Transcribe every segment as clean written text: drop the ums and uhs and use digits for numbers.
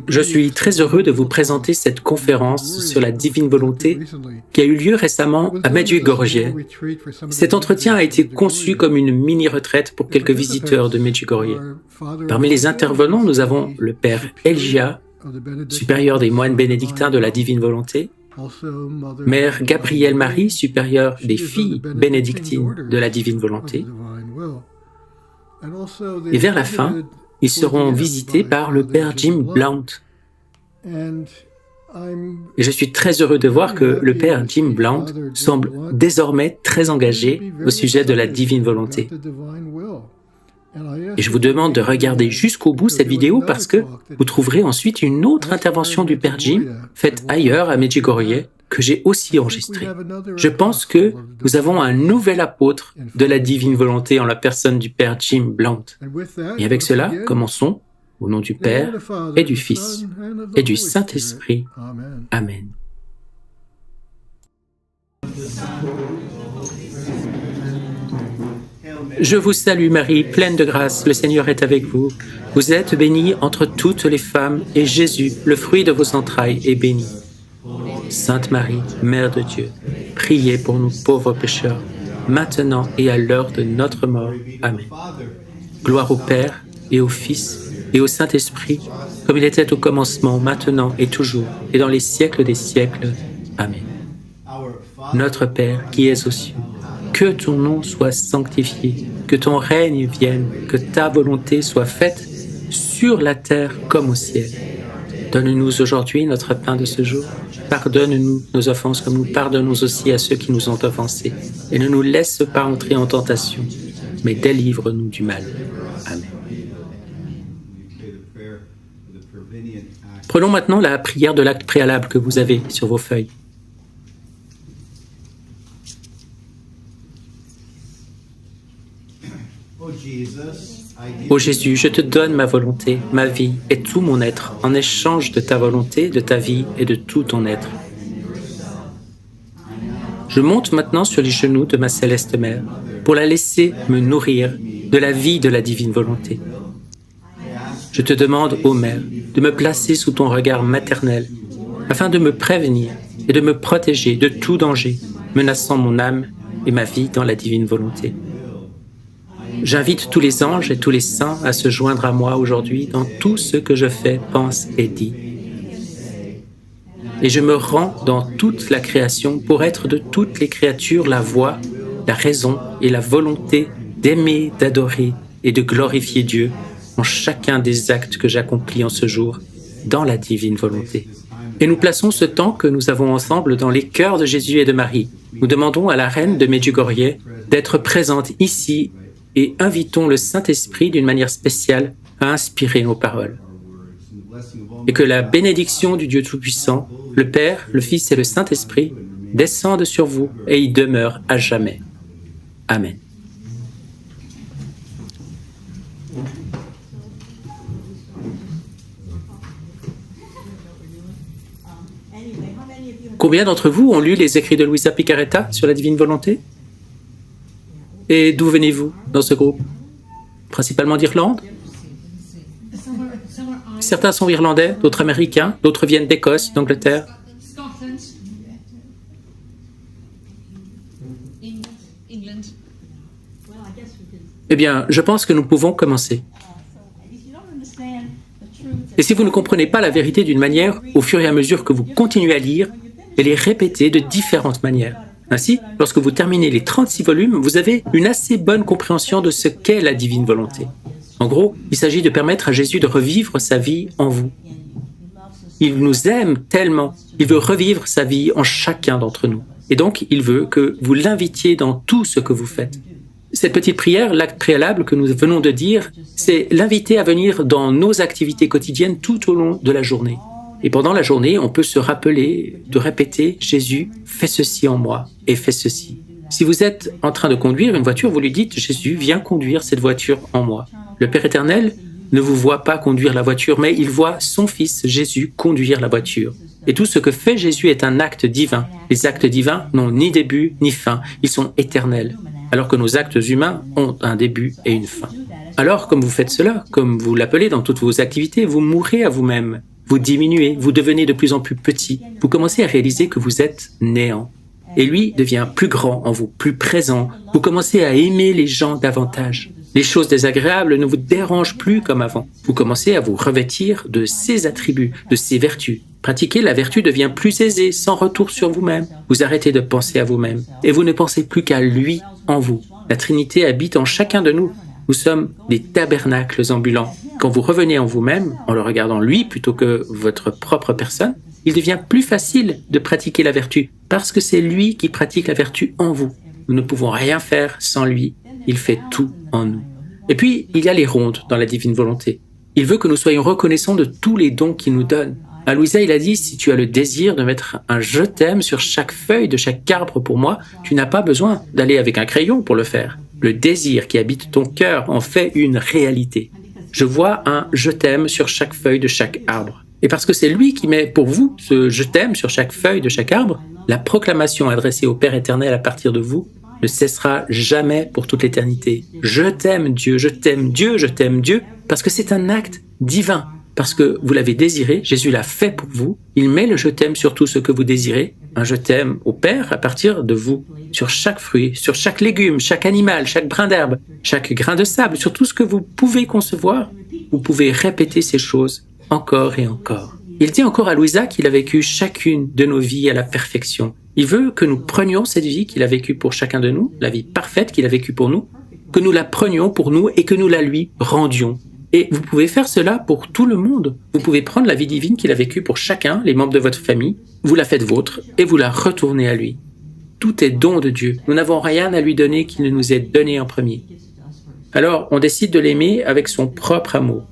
Je suis très heureux de vous présenter cette conférence sur la divine volonté qui a eu lieu récemment à Medjugorje. Cet entretien a été conçu comme une mini-retraite pour quelques visiteurs de Medjugorje. Parmi les intervenants, nous avons le père Elijah, supérieur des moines bénédictins de la divine volonté, mère Gabrielle Marie, supérieure des filles bénédictines de la divine volonté, et vers la fin, ils seront visités par le père Jim Blount. Et je suis très heureux de voir que le père Jim Blount semble désormais très engagé au sujet de la divine volonté. Et je vous demande de regarder jusqu'au bout cette vidéo parce que vous trouverez ensuite une autre intervention du père Jim, faite ailleurs à Medjugorje, que j'ai aussi enregistrée. Je pense que nous avons un nouvel apôtre de la divine volonté en la personne du père Jim Blount. Et avec cela, commençons au nom du Père et du Fils et du Saint-Esprit. Amen. Je vous salue Marie, pleine de grâce, le Seigneur est avec vous. Vous êtes bénie entre toutes les femmes, et Jésus, le fruit de vos entrailles, est béni. Sainte Marie, Mère de Dieu, priez pour nous pauvres pécheurs, maintenant et à l'heure de notre mort. Amen. Gloire au Père, et au Fils, et au Saint-Esprit, comme il était au commencement, maintenant et toujours, et dans les siècles des siècles. Amen. Notre Père, qui es aux cieux, que ton nom soit sanctifié, que ton règne vienne, que ta volonté soit faite sur la terre comme au ciel. Donne-nous aujourd'hui notre pain de ce jour. Pardonne-nous nos offenses comme nous pardonnons aussi à ceux qui nous ont offensés. Et ne nous laisse pas entrer en tentation, mais délivre-nous du mal. Amen. Prenons maintenant la prière de l'acte préalable que vous avez sur vos feuilles. Ô Jésus, je te donne ma volonté, ma vie et tout mon être en échange de ta volonté, de ta vie et de tout ton être. Je monte maintenant sur les genoux de ma céleste mère pour la laisser me nourrir de la vie de la divine volonté. Je te demande, ô Mère, de me placer sous ton regard maternel afin de me prévenir et de me protéger de tout danger menaçant mon âme et ma vie dans la divine volonté. J'invite tous les anges et tous les saints à se joindre à moi aujourd'hui dans tout ce que je fais, pense et dis. Et je me rends dans toute la création pour être de toutes les créatures la voix, la raison et la volonté d'aimer, d'adorer et de glorifier Dieu en chacun des actes que j'accomplis en ce jour dans la divine volonté. Et nous plaçons ce temps que nous avons ensemble dans les cœurs de Jésus et de Marie. Nous demandons à la reine de Medjugorje d'être présente ici et invitons le Saint-Esprit d'une manière spéciale à inspirer nos paroles. Et que la bénédiction du Dieu Tout-Puissant, le Père, le Fils et le Saint-Esprit descendent sur vous et y demeurent à jamais. Amen. Combien d'entre vous ont lu les écrits de Luisa Picaretta sur la divine volonté ? Et d'où venez-vous dans ce groupe ? Principalement d'Irlande ? Certains sont irlandais, d'autres américains, d'autres viennent d'Écosse, d'Angleterre. Eh bien, je pense que nous pouvons commencer. Et si vous ne comprenez pas la vérité d'une manière, au fur et à mesure que vous continuez à lire, et les répéter de différentes manières. Ainsi, lorsque vous terminez les 36 volumes, vous avez une assez bonne compréhension de ce qu'est la divine volonté. En gros, il s'agit de permettre à Jésus de revivre sa vie en vous. Il nous aime tellement, il veut revivre sa vie en chacun d'entre nous. Et donc, il veut que vous l'invitiez dans tout ce que vous faites. Cette petite prière, l'acte préalable que nous venons de dire, c'est l'inviter à venir dans nos activités quotidiennes tout au long de la journée. Et pendant la journée, on peut se rappeler de répéter « Jésus, fais ceci en moi et fais ceci ». Si vous êtes en train de conduire une voiture, vous lui dites « Jésus, viens conduire cette voiture en moi ». Le Père éternel ne vous voit pas conduire la voiture, mais il voit son Fils Jésus conduire la voiture. Et tout ce que fait Jésus est un acte divin. Les actes divins n'ont ni début ni fin, ils sont éternels, alors que nos actes humains ont un début et une fin. Alors, comme vous faites cela, comme vous l'appelez dans toutes vos activités, vous mourrez à vous-même, vous diminuez, vous devenez de plus en plus petit, vous commencez à réaliser que vous êtes néant. Et lui devient plus grand en vous, plus présent. Vous commencez à aimer les gens davantage. Les choses désagréables ne vous dérangent plus comme avant. Vous commencez à vous revêtir de ses attributs, de ses vertus. Pratiquer la vertu devient plus aisé, sans retour sur vous-même. Vous arrêtez de penser à vous-même et vous ne pensez plus qu'à lui en vous. La Trinité habite en chacun de nous. Nous sommes des tabernacles ambulants. Quand vous revenez en vous-même, en le regardant lui plutôt que votre propre personne, il devient plus facile de pratiquer la vertu, parce que c'est lui qui pratique la vertu en vous. Nous ne pouvons rien faire sans lui. Il fait tout en nous. Et puis, il y a les rondes dans la divine volonté. Il veut que nous soyons reconnaissants de tous les dons qu'il nous donne. À Louisa, il a dit, si tu as le désir de mettre un « je t'aime » sur chaque feuille de chaque arbre pour moi, tu n'as pas besoin d'aller avec un crayon pour le faire. Le désir qui habite ton cœur en fait une réalité. Je vois un « je t'aime » sur chaque feuille de chaque arbre. Et parce que c'est lui qui met pour vous ce « je t'aime » sur chaque feuille de chaque arbre, la proclamation adressée au Père éternel à partir de vous ne cessera jamais pour toute l'éternité. Je t'aime Dieu, je t'aime Dieu, je t'aime Dieu, parce que c'est un acte divin. Parce que vous l'avez désiré, Jésus l'a fait pour vous. Il met le « je t'aime » sur tout ce que vous désirez. Un « je t'aime » au Père à partir de vous. Sur chaque fruit, sur chaque légume, chaque animal, chaque brin d'herbe, chaque grain de sable, sur tout ce que vous pouvez concevoir. Vous pouvez répéter ces choses encore et encore. Il dit encore à Louisa qu'il a vécu chacune de nos vies à la perfection. Il veut que nous prenions cette vie qu'il a vécue pour chacun de nous, la vie parfaite qu'il a vécue pour nous, que nous la prenions pour nous et que nous la lui rendions. Et vous pouvez faire cela pour tout le monde. Vous pouvez prendre la vie divine qu'il a vécue pour chacun, les membres de votre famille, vous la faites vôtre et vous la retournez à lui. Tout est don de Dieu. Nous n'avons rien à lui donner qui ne nous est donné en premier. Alors, on décide de l'aimer avec son propre amour.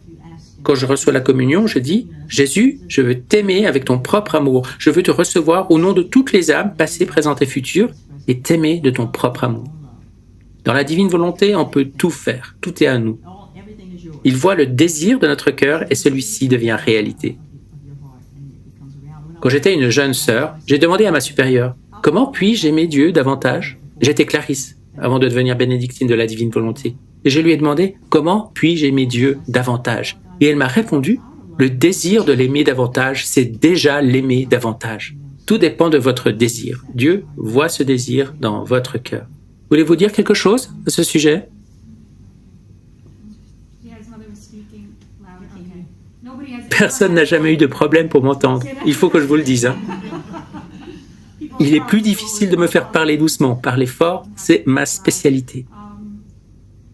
Quand je reçois la communion, je dis « Jésus, je veux t'aimer avec ton propre amour. Je veux te recevoir au nom de toutes les âmes, passées, présentes et futures, et t'aimer de ton propre amour. » Dans la divine volonté, on peut tout faire. Tout est à nous. Il voit le désir de notre cœur et celui-ci devient réalité. Quand j'étais une jeune sœur, j'ai demandé à ma supérieure « Comment puis-je aimer Dieu davantage ?» J'étais Clarisse, avant de devenir bénédictine de la divine volonté. Et je lui ai demandé « Comment puis-je aimer Dieu davantage ?» Et elle m'a répondu « Le désir de l'aimer davantage, c'est déjà l'aimer davantage. Tout dépend de votre désir. Dieu voit ce désir dans votre cœur. » Voulez-vous dire quelque chose à ce sujet? Personne n'a jamais eu de problème pour m'entendre. Il faut que je vous le dise. Il est plus difficile de me faire parler doucement. Parler fort, c'est ma spécialité.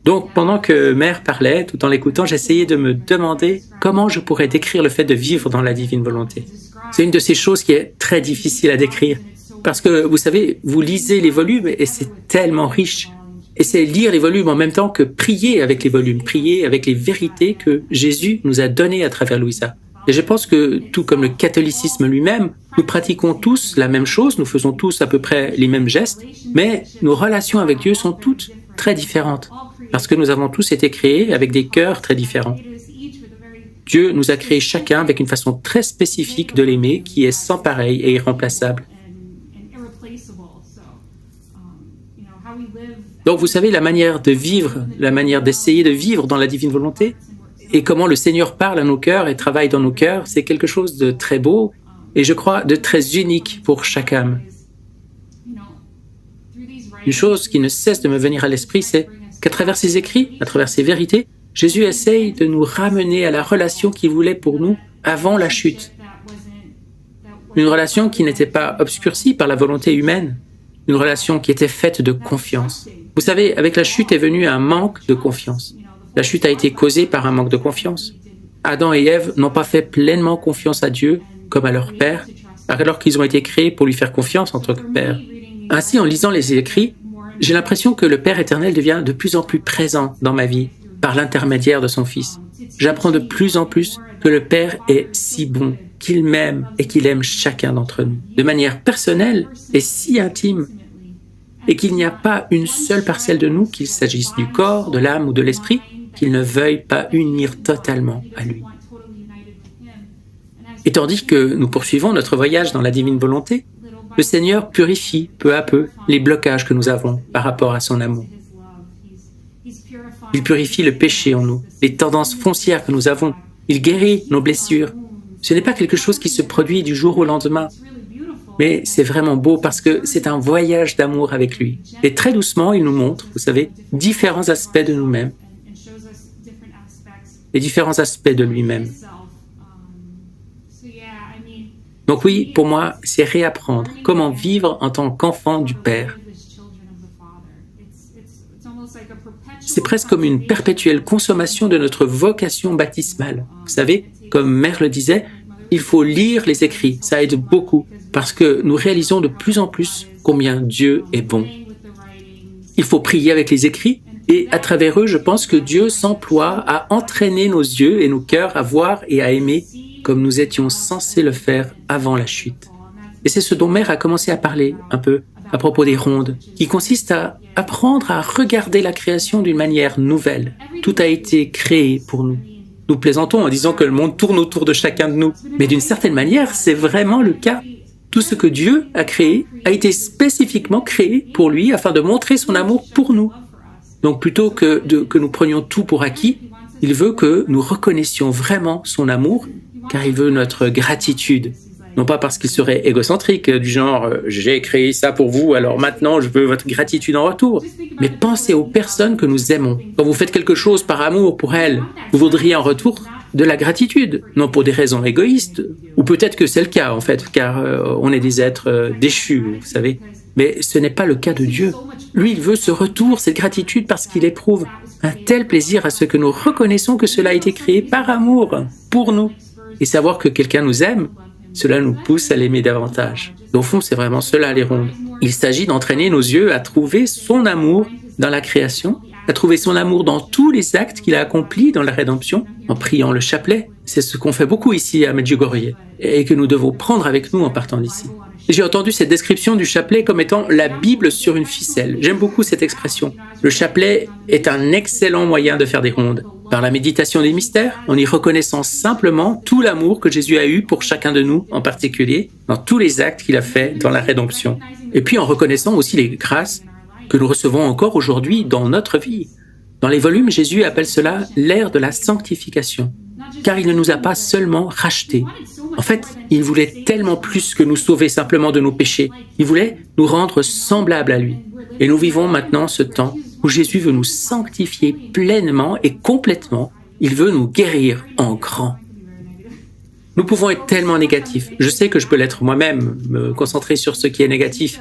Donc, pendant que Mère parlait, tout en l'écoutant, j'essayais de me demander comment je pourrais décrire le fait de vivre dans la divine volonté. C'est une de ces choses qui est très difficile à décrire. Parce que, vous savez, vous lisez les volumes et c'est tellement riche. Et c'est lire les volumes en même temps que prier avec les volumes, prier avec les vérités que Jésus nous a données à travers Louisa. Et je pense que, tout comme le catholicisme lui-même, nous pratiquons tous la même chose, nous faisons tous à peu près les mêmes gestes, mais nos relations avec Dieu sont toutes très différentes, parce que nous avons tous été créés avec des cœurs très différents. Dieu nous a créés chacun avec une façon très spécifique de l'aimer qui est sans pareil et irremplaçable. Donc vous savez, la manière de vivre, la manière d'essayer de vivre dans la divine volonté, et comment le Seigneur parle à nos cœurs et travaille dans nos cœurs, c'est quelque chose de très beau et je crois de très unique pour chaque âme. Une chose qui ne cesse de me venir à l'esprit, c'est qu'à travers ses écrits, à travers ses vérités, Jésus essaye de nous ramener à la relation qu'il voulait pour nous avant la chute. Une relation qui n'était pas obscurcie par la volonté humaine, une relation qui était faite de confiance. Vous savez, avec la chute est venu un manque de confiance. La chute a été causée par un manque de confiance. Adam et Ève n'ont pas fait pleinement confiance à Dieu comme à leur Père, alors qu'ils ont été créés pour lui faire confiance en tant que Père. Ainsi, en lisant les Écrits, j'ai l'impression que le Père éternel devient de plus en plus présent dans ma vie par l'intermédiaire de son Fils. J'apprends de plus en plus que le Père est si bon, qu'il m'aime et qu'il aime chacun d'entre nous, de manière personnelle et si intime, et qu'il n'y a pas une seule parcelle de nous, qu'il s'agisse du corps, de l'âme ou de l'esprit, qu'il ne veuille pas unir totalement à lui. Et tandis que nous poursuivons notre voyage dans la divine volonté, le Seigneur purifie peu à peu les blocages que nous avons par rapport à son amour. Il purifie le péché en nous, les tendances foncières que nous avons. Il guérit nos blessures. Ce n'est pas quelque chose qui se produit du jour au lendemain, mais c'est vraiment beau parce que c'est un voyage d'amour avec lui. Et très doucement, il nous montre, vous savez, différents aspects de nous-mêmes, les différents aspects de lui-même. Donc oui, pour moi, c'est réapprendre comment vivre en tant qu'enfant du Père. C'est presque comme une perpétuelle consommation de notre vocation baptismale. Vous savez, comme Mère le disait, il faut lire les écrits, ça aide beaucoup, parce que nous réalisons de plus en plus combien Dieu est bon. Il faut prier avec les écrits, et à travers eux, je pense que Dieu s'emploie à entraîner nos yeux et nos cœurs à voir et à aimer comme nous étions censés le faire avant la chute. Et c'est ce dont Mère a commencé à parler un peu à propos des rondes, qui consiste à apprendre à regarder la création d'une manière nouvelle. Tout a été créé pour nous. Nous plaisantons en disant que le monde tourne autour de chacun de nous, mais d'une certaine manière, c'est vraiment le cas. Tout ce que Dieu a créé a été spécifiquement créé pour lui afin de montrer son amour pour nous. Donc plutôt que nous prenions tout pour acquis, il veut que nous reconnaissions vraiment son amour, car il veut notre gratitude. Non pas parce qu'il serait égocentrique, du genre « j'ai créé ça pour vous, alors maintenant je veux votre gratitude en retour ». Mais pensez aux personnes que nous aimons. Quand vous faites quelque chose par amour pour elles, vous voudriez en retour de la gratitude, non pour des raisons égoïstes, ou peut-être que c'est le cas en fait, car on est des êtres déchus, vous savez. Mais ce n'est pas le cas de Dieu. Lui, il veut ce retour, cette gratitude, parce qu'il éprouve un tel plaisir à ce que nous reconnaissons que cela a été créé par amour, pour nous. Et savoir que quelqu'un nous aime, cela nous pousse à l'aimer davantage. Au fond, c'est vraiment cela, les rondes. Il s'agit d'entraîner nos yeux à trouver son amour dans la création, à trouver son amour dans tous les actes qu'il a accomplis dans la rédemption, en priant le chapelet. C'est ce qu'on fait beaucoup ici à Medjugorje, et que nous devons prendre avec nous en partant d'ici. J'ai entendu cette description du chapelet comme étant la Bible sur une ficelle. J'aime beaucoup cette expression. Le chapelet est un excellent moyen de faire des rondes. Par la méditation des mystères, en y reconnaissant simplement tout l'amour que Jésus a eu pour chacun de nous, en particulier, dans tous les actes qu'il a faits dans la rédemption. Et puis en reconnaissant aussi les grâces que nous recevons encore aujourd'hui dans notre vie. Dans les volumes, Jésus appelle cela l'ère de la sanctification, car il ne nous a pas seulement rachetés. En fait, il voulait tellement plus que nous sauver simplement de nos péchés. Il voulait nous rendre semblables à lui. Et nous vivons maintenant ce temps où Jésus veut nous sanctifier pleinement et complètement. Il veut nous guérir en grand. Nous pouvons être tellement négatifs. Je sais que je peux l'être moi-même, me concentrer sur ce qui est négatif.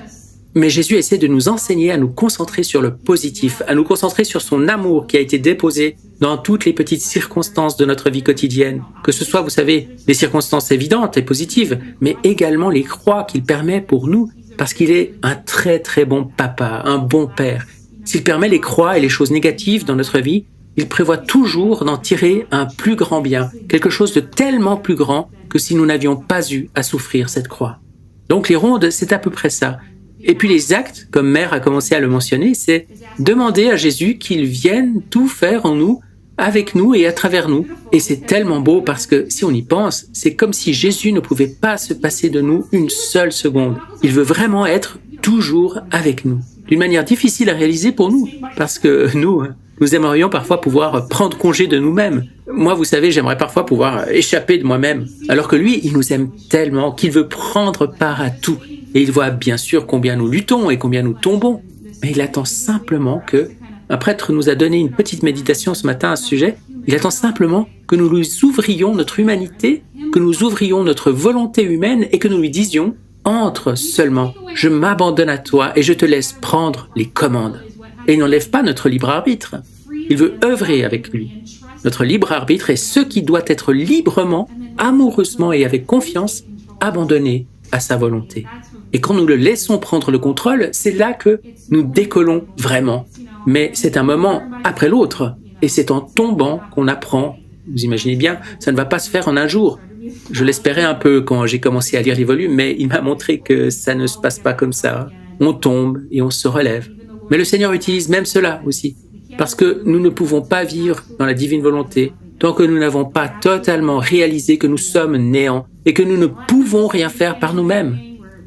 Mais Jésus essaie de nous enseigner à nous concentrer sur le positif, à nous concentrer sur son amour qui a été déposé dans toutes les petites circonstances de notre vie quotidienne. Que ce soit, vous savez, les circonstances évidentes et positives, mais également les croix qu'il permet pour nous, parce qu'il est un très très bon papa, un bon père. S'il permet les croix et les choses négatives dans notre vie, il prévoit toujours d'en tirer un plus grand bien, quelque chose de tellement plus grand que si nous n'avions pas eu à souffrir cette croix. Donc les rondes, c'est à peu près ça. Et puis les actes, comme Mère a commencé à le mentionner, c'est demander à Jésus qu'il vienne tout faire en nous, avec nous et à travers nous. Et c'est tellement beau parce que si on y pense, c'est comme si Jésus ne pouvait pas se passer de nous une seule seconde. Il veut vraiment être toujours avec nous. D'une manière difficile à réaliser pour nous, parce que nous aimerions parfois pouvoir prendre congé de nous-mêmes. Moi, vous savez, j'aimerais parfois pouvoir échapper de moi-même. Alors que lui, il nous aime tellement qu'il veut prendre part à tout. Et il voit bien sûr combien nous luttons et combien nous tombons. Mais il attend simplement que... Un prêtre nous a donné une petite méditation ce matin à ce sujet. Il attend simplement que nous lui ouvrions notre humanité, que nous ouvrions notre volonté humaine et que nous lui disions « Entre seulement, je m'abandonne à toi et je te laisse prendre les commandes. » Et il n'enlève pas notre libre arbitre. Il veut œuvrer avec lui. Notre libre arbitre est ce qui doit être librement, amoureusement et avec confiance abandonné à sa volonté. Et quand nous le laissons prendre le contrôle, c'est là que nous décollons vraiment. Mais c'est un moment après l'autre. Et c'est en tombant qu'on apprend. Vous imaginez bien, ça ne va pas se faire en un jour. Je l'espérais un peu quand j'ai commencé à lire les volumes, mais il m'a montré que ça ne se passe pas comme ça. On tombe et on se relève. Mais le Seigneur utilise même cela aussi. Parce que nous ne pouvons pas vivre dans la divine volonté tant que nous n'avons pas totalement réalisé que nous sommes néants et que nous ne pouvons rien faire par nous-mêmes.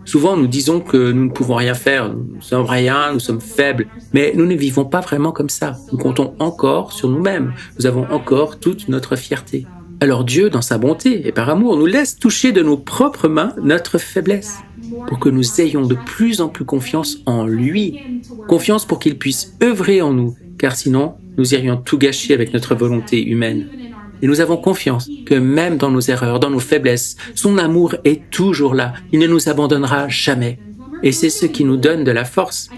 Souvent, nous disons que nous ne pouvons rien faire, nous sommes rien, nous sommes faibles, mais nous ne vivons pas vraiment comme ça. Nous comptons encore sur nous-mêmes, nous avons encore toute notre fierté. Alors Dieu, dans sa bonté et par amour, nous laisse toucher de nos propres mains notre faiblesse, pour que nous ayons de plus en plus confiance en lui, confiance pour qu'il puisse œuvrer en nous, car sinon, nous irions tout gâcher avec notre volonté humaine. Et nous avons confiance que même dans nos erreurs, dans nos faiblesses, son amour est toujours là. Il ne nous abandonnera jamais. Et c'est ce qui nous donne de la force.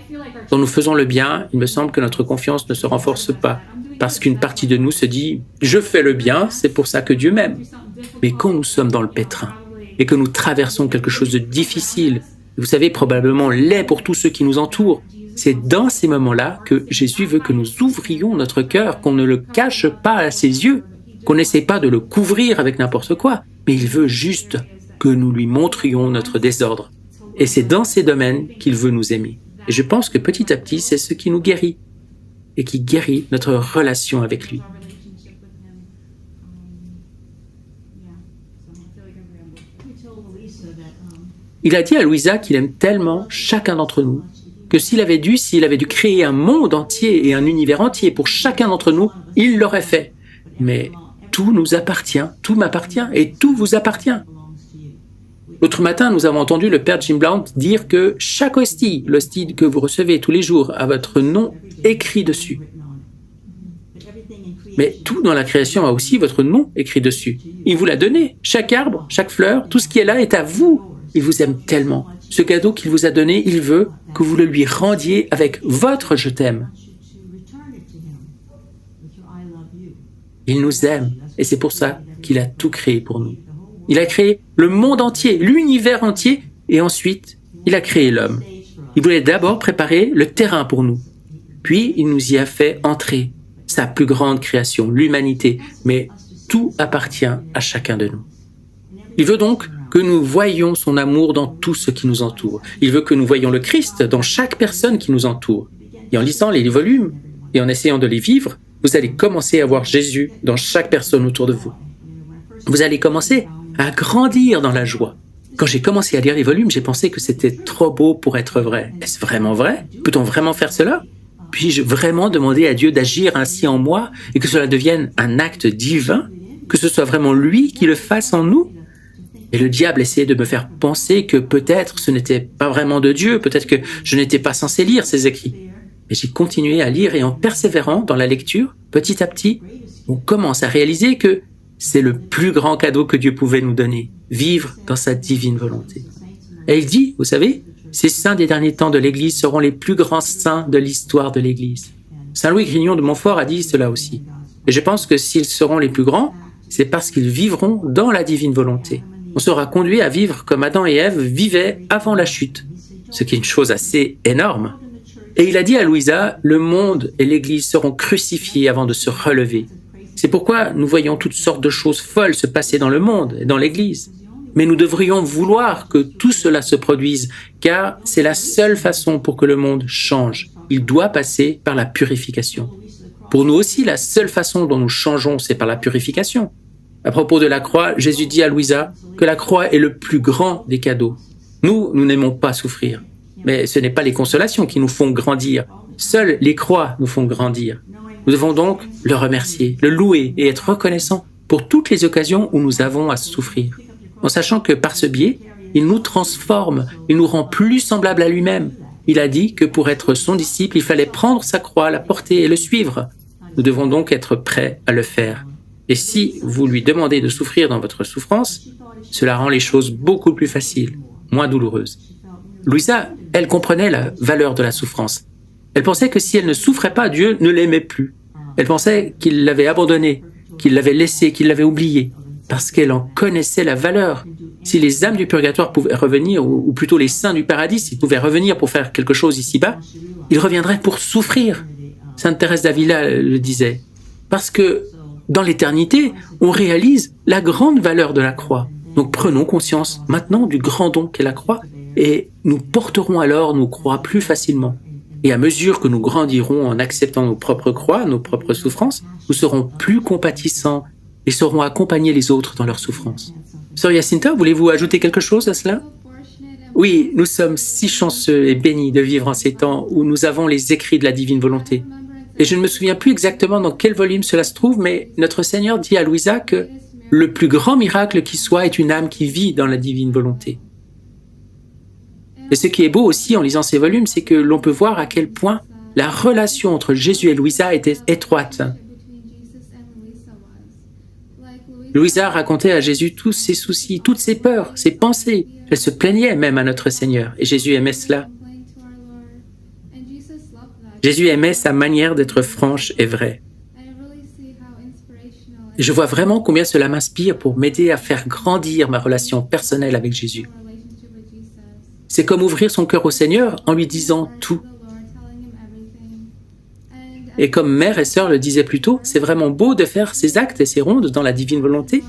Quand nous faisons le bien, il me semble que notre confiance ne se renforce pas, parce qu'une partie de nous se dit « je fais le bien, c'est pour ça que Dieu m'aime ». Mais quand nous sommes dans le pétrin et que nous traversons quelque chose de difficile, vous savez probablement laid pour tous ceux qui nous entourent, c'est dans ces moments-là que Jésus veut que nous ouvrions notre cœur, qu'on ne le cache pas à ses yeux, qu'on n'essaie pas de le couvrir avec n'importe quoi, mais il veut juste que nous lui montrions notre désordre. Et c'est dans ces domaines qu'il veut nous aimer. Et je pense que petit à petit, c'est ce qui nous guérit, et qui guérit notre relation avec lui. Il a dit à Louisa qu'il aime tellement chacun d'entre nous, que s'il avait dû créer un monde entier et un univers entier pour chacun d'entre nous, il l'aurait fait. Mais tout nous appartient, tout m'appartient et tout vous appartient. L'autre matin, nous avons entendu le père Jim Blount dire que chaque hostie, l'hostie que vous recevez tous les jours, a votre nom écrit dessus. Mais tout dans la création a aussi votre nom écrit dessus. Il vous l'a donné. Chaque arbre, chaque fleur, tout ce qui est là est à vous. Il vous aime tellement. Ce cadeau qu'il vous a donné, il veut que vous le lui rendiez avec votre « je t'aime ». Il nous aime et c'est pour ça qu'il a tout créé pour nous. Il a créé le monde entier, l'univers entier et ensuite, il a créé l'homme. Il voulait d'abord préparer le terrain pour nous. Puis, il nous y a fait entrer, sa plus grande création, l'humanité. Mais tout appartient à chacun de nous. Il veut donc que nous voyions son amour dans tout ce qui nous entoure. Il veut que nous voyions le Christ dans chaque personne qui nous entoure. Et en lisant les volumes et en essayant de les vivre, vous allez commencer à voir Jésus dans chaque personne autour de vous. Vous allez commencer à grandir dans la joie. Quand j'ai commencé à lire les volumes, j'ai pensé que c'était trop beau pour être vrai. Est-ce vraiment vrai? Peut-on vraiment faire cela? Puis-je vraiment demander à Dieu d'agir ainsi en moi et que cela devienne un acte divin? Que ce soit vraiment lui qui le fasse en nous? Et le diable essayait de me faire penser que peut-être ce n'était pas vraiment de Dieu, peut-être que je n'étais pas censé lire ses écrits. Mais j'ai continué à lire et en persévérant dans la lecture, petit à petit, on commence à réaliser que c'est le plus grand cadeau que Dieu pouvait nous donner, vivre dans sa divine volonté. Et il dit, vous savez, ces saints des derniers temps de l'Église seront les plus grands saints de l'histoire de l'Église. Saint Louis Grignon de Montfort a dit cela aussi. Et je pense que s'ils seront les plus grands, c'est parce qu'ils vivront dans la divine volonté. On sera conduit à vivre comme Adam et Ève vivaient avant la chute, ce qui est une chose assez énorme. Et il a dit à Louisa, le monde et l'Église seront crucifiés avant de se relever. C'est pourquoi nous voyons toutes sortes de choses folles se passer dans le monde et dans l'Église. Mais nous devrions vouloir que tout cela se produise, car c'est la seule façon pour que le monde change. Il doit passer par la purification. Pour nous aussi, la seule façon dont nous changeons, c'est par la purification. À propos de la croix, Jésus dit à Louisa que la croix est le plus grand des cadeaux. Nous n'aimons pas souffrir. Mais ce n'est pas les consolations qui nous font grandir. Seules les croix nous font grandir. Nous devons donc le remercier, le louer et être reconnaissants pour toutes les occasions où nous avons à souffrir. En sachant que par ce biais, il nous transforme, il nous rend plus semblables à lui-même. Il a dit que pour être son disciple, il fallait prendre sa croix, la porter et le suivre. Nous devons donc être prêts à le faire. Et si vous lui demandez de souffrir dans votre souffrance, cela rend les choses beaucoup plus faciles, moins douloureuses. Louisa, elle comprenait la valeur de la souffrance. Elle pensait que si elle ne souffrait pas, Dieu ne l'aimait plus. Elle pensait qu'il l'avait abandonnée, qu'il l'avait laissée, qu'il l'avait oubliée, parce qu'elle en connaissait la valeur. Si les âmes du purgatoire pouvaient revenir, ou plutôt les saints du paradis, s'ils pouvaient revenir pour faire quelque chose ici-bas, ils reviendraient pour souffrir. Sainte Thérèse d'Avila le disait. Parce que dans l'éternité, on réalise la grande valeur de la croix. Donc prenons conscience maintenant du grand don qu'est la croix, et nous porterons alors nos croix plus facilement. Et à mesure que nous grandirons en acceptant nos propres croix, nos propres souffrances, nous serons plus compatissants et saurons accompagner les autres dans leurs souffrances. Sœur Jacinta, voulez-vous ajouter quelque chose à cela? Oui, nous sommes si chanceux et bénis de vivre en ces temps où nous avons les écrits de la divine volonté. Et je ne me souviens plus exactement dans quel volume cela se trouve, mais notre Seigneur dit à Louisa que le plus grand miracle qui soit est une âme qui vit dans la divine volonté. Et ce qui est beau aussi en lisant ces volumes, c'est que l'on peut voir à quel point la relation entre Jésus et Louisa était étroite. Louisa racontait à Jésus tous ses soucis, toutes ses peurs, ses pensées. Elle se plaignait même à notre Seigneur, et Jésus aimait cela. Jésus aimait sa manière d'être franche et vraie. Et je vois vraiment combien cela m'inspire pour m'aider à faire grandir ma relation personnelle avec Jésus. C'est comme ouvrir son cœur au Seigneur en lui disant tout. Et comme mère et sœur le disaient plus tôt, c'est vraiment beau de faire ces actes et ces rondes dans la divine volonté.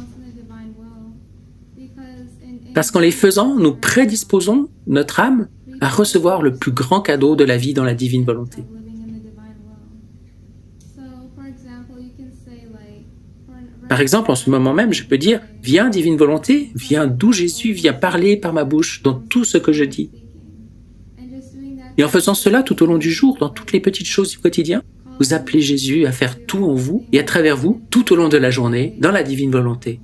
Parce qu'en les faisant, nous prédisposons notre âme à recevoir le plus grand cadeau de la vie dans la divine volonté. Par exemple, en ce moment même, je peux dire « Viens, divine volonté, viens d'où Jésus, viens parler par ma bouche dans tout ce que je dis. » Et en faisant cela tout au long du jour, dans toutes les petites choses du quotidien, vous appelez Jésus à faire tout en vous et à travers vous, tout au long de la journée, dans la divine volonté.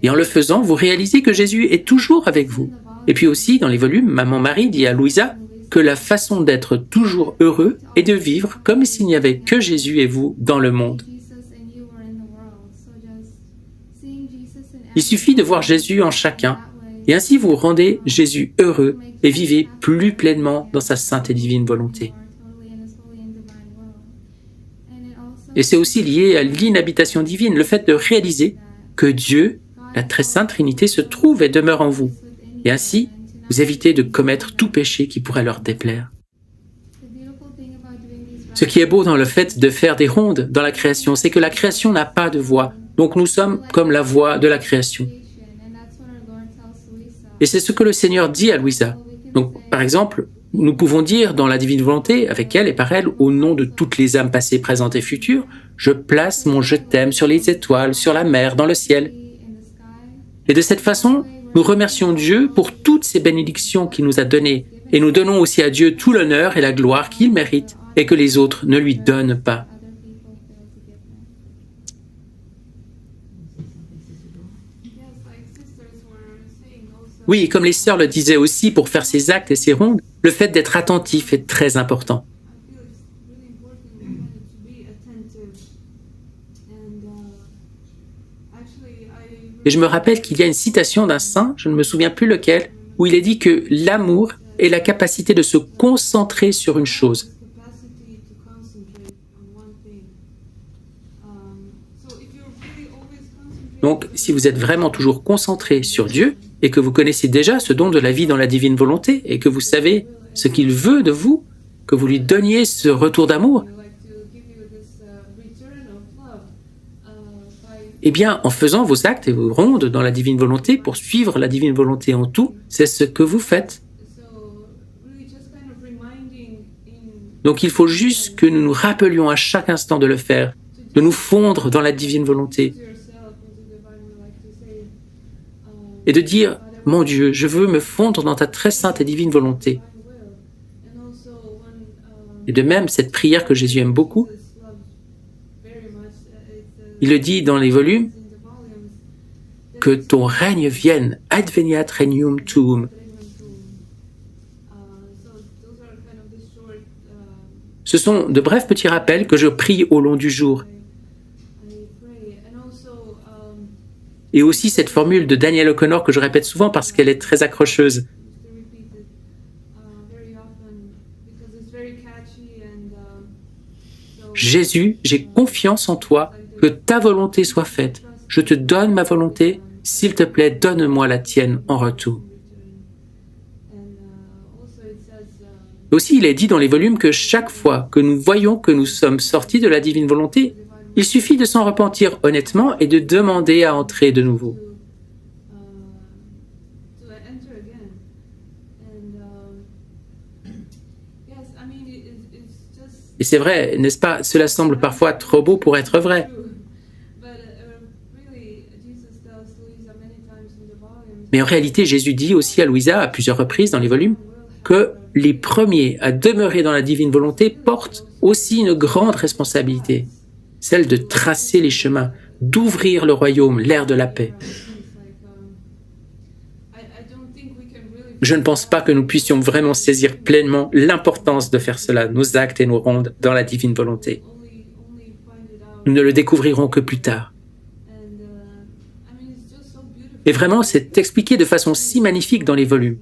Et en le faisant, vous réalisez que Jésus est toujours avec vous. Et puis aussi, dans les volumes, Maman Marie dit à Louisa que la façon d'être toujours heureux est de vivre comme s'il n'y avait que Jésus et vous dans le monde. Il suffit de voir Jésus en chacun, et ainsi vous rendez Jésus heureux et vivez plus pleinement dans sa sainte et divine volonté. Et c'est aussi lié à l'inhabitation divine, le fait de réaliser que Dieu, la très sainte Trinité, se trouve et demeure en vous. Et ainsi, vous évitez de commettre tout péché qui pourrait leur déplaire. Ce qui est beau dans le fait de faire des rondes dans la création, c'est que la création n'a pas de voix. Donc nous sommes comme la voix de la création. Et c'est ce que le Seigneur dit à Louisa. Donc, par exemple, nous pouvons dire dans la divine volonté, avec elle et par elle, au nom de toutes les âmes passées, présentes et futures, je place mon je t'aime sur les étoiles, sur la mer, dans le ciel. Et de cette façon, nous remercions Dieu pour toutes ces bénédictions qu'il nous a données. Et nous donnons aussi à Dieu tout l'honneur et la gloire qu'il mérite et que les autres ne lui donnent pas. Oui, comme les sœurs le disaient aussi, pour faire ces actes et ces rondes, le fait d'être attentif est très important. Et je me rappelle qu'il y a une citation d'un saint, je ne me souviens plus lequel, où il est dit que l'amour est la capacité de se concentrer sur une chose. Donc, si vous êtes vraiment toujours concentré sur Dieu, et que vous connaissez déjà ce don de la vie dans la divine volonté, et que vous savez ce qu'il veut de vous, que vous lui donniez ce retour d'amour, eh bien, en faisant vos actes et vos rondes dans la divine volonté, pour suivre la divine volonté en tout, c'est ce que vous faites. Donc il faut juste que nous nous rappelions à chaque instant de le faire, de nous fondre dans la divine volonté. Et de dire, mon Dieu, je veux me fondre dans ta très sainte et divine volonté. Et de même, cette prière que Jésus aime beaucoup, il le dit dans les volumes, que ton règne vienne, adveniat regnum tuum. Ce sont de brefs petits rappels que je prie au long du jour. Et aussi cette formule de Daniel O'Connor que je répète souvent parce qu'elle est très accrocheuse. Jésus, j'ai confiance en toi, que ta volonté soit faite. Je te donne ma volonté, s'il te plaît, donne-moi la tienne en retour. Aussi, il est dit dans les volumes que chaque fois que nous voyons que nous sommes sortis de la divine volonté, il suffit de s'en repentir honnêtement et de demander à entrer de nouveau. Et c'est vrai, n'est-ce pas? Cela semble parfois trop beau pour être vrai. Mais en réalité, Jésus dit aussi à Louisa, à plusieurs reprises dans les volumes, que les premiers à demeurer dans la divine volonté portent aussi une grande responsabilité, celle de tracer les chemins, d'ouvrir le royaume, l'ère de la paix. Je ne pense pas que nous puissions vraiment saisir pleinement l'importance de faire cela, nos actes et nos rondes, dans la divine volonté. Nous ne le découvrirons que plus tard. Et vraiment, c'est expliqué de façon si magnifique dans les volumes.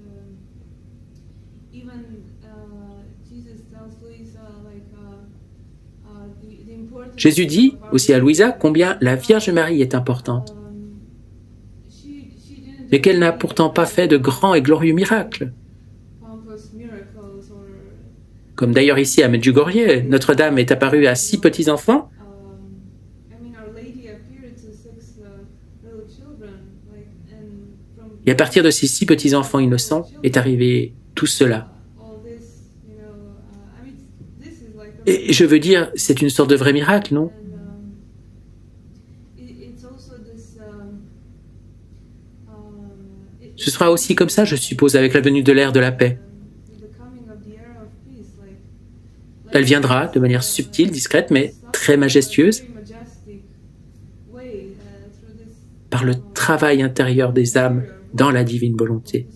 Jésus dit aussi à Louisa combien la Vierge Marie est importante, mais qu'elle n'a pourtant pas fait de grands et glorieux miracles. Comme d'ailleurs ici à Medjugorje, Notre-Dame est apparue à 6 petits-enfants. Et à partir de ces 6 petits-enfants innocents est arrivé tout cela. Et je veux dire, c'est une sorte de vrai miracle, non? Ce sera aussi comme ça, je suppose, avec la venue de l'ère de la paix. Elle viendra de manière subtile, discrète, mais très majestueuse, par le travail intérieur des âmes dans la divine volonté.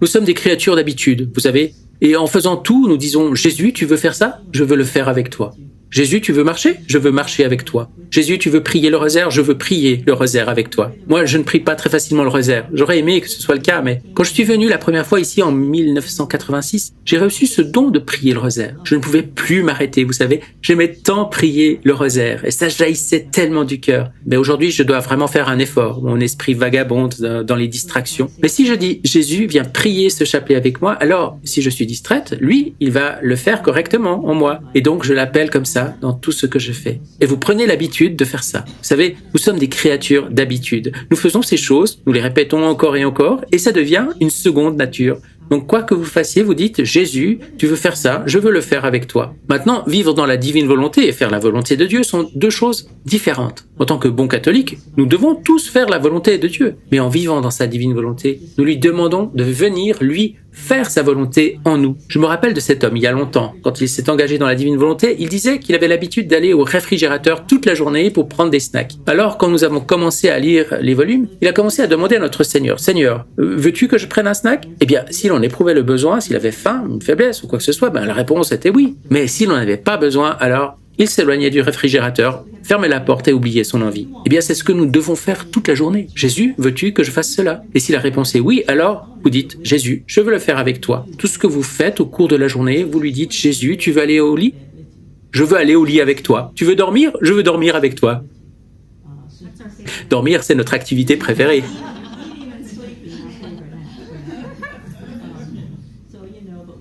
Nous sommes des créatures d'habitude, vous savez, et en faisant tout, nous disons « Jésus, tu veux faire ça? Je veux le faire avec toi. » Jésus, tu veux marcher? Je veux marcher avec toi. Jésus, tu veux prier le rosaire? Je veux prier le rosaire avec toi. Moi, je ne prie pas très facilement le rosaire. J'aurais aimé que ce soit le cas, mais quand je suis venu la première fois ici en 1986, j'ai reçu ce don de prier le rosaire. Je ne pouvais plus m'arrêter, vous savez. J'aimais tant prier le rosaire, et ça jaillissait tellement du cœur. Mais aujourd'hui, je dois vraiment faire un effort. Mon esprit vagabonde dans les distractions. Mais si je dis « Jésus, viens prier ce chapelet avec moi », alors, si je suis distraite, lui, il va le faire correctement en moi. Et donc, je l'appelle comme ça dans tout ce que je fais. Et vous prenez l'habitude de faire ça. Vous savez, nous sommes des créatures d'habitude. Nous faisons ces choses, nous les répétons encore et encore, et ça devient une seconde nature. Donc quoi que vous fassiez, vous dites « Jésus, tu veux faire ça, je veux le faire avec toi ». Maintenant, vivre dans la divine volonté et faire la volonté de Dieu sont deux choses différentes. En tant que bons catholiques, nous devons tous faire la volonté de Dieu. Mais en vivant dans sa divine volonté, nous lui demandons de venir, lui, faire sa volonté en nous. Je me rappelle de cet homme il y a longtemps. Quand il s'est engagé dans la divine volonté, il disait qu'il avait l'habitude d'aller au réfrigérateur toute la journée pour prendre des snacks. Alors, quand nous avons commencé à lire les volumes, il a commencé à demander à notre Seigneur, « Seigneur, veux-tu que je prenne un snack ?» Eh bien, s'il en éprouvait le besoin, s'il avait faim, une faiblesse ou quoi que ce soit, la réponse était oui. Mais s'il n'en avait pas besoin, alors il s'éloignait du réfrigérateur, fermait la porte et oubliait son envie. Eh bien, c'est ce que nous devons faire toute la journée. Jésus, veux-tu que je fasse cela? Et si la réponse est oui, alors vous dites, Jésus, je veux le faire avec toi. Tout ce que vous faites au cours de la journée, vous lui dites, Jésus, tu veux aller au lit? Je veux aller au lit avec toi. Tu veux dormir? Je veux dormir avec toi. Dormir, c'est notre activité préférée.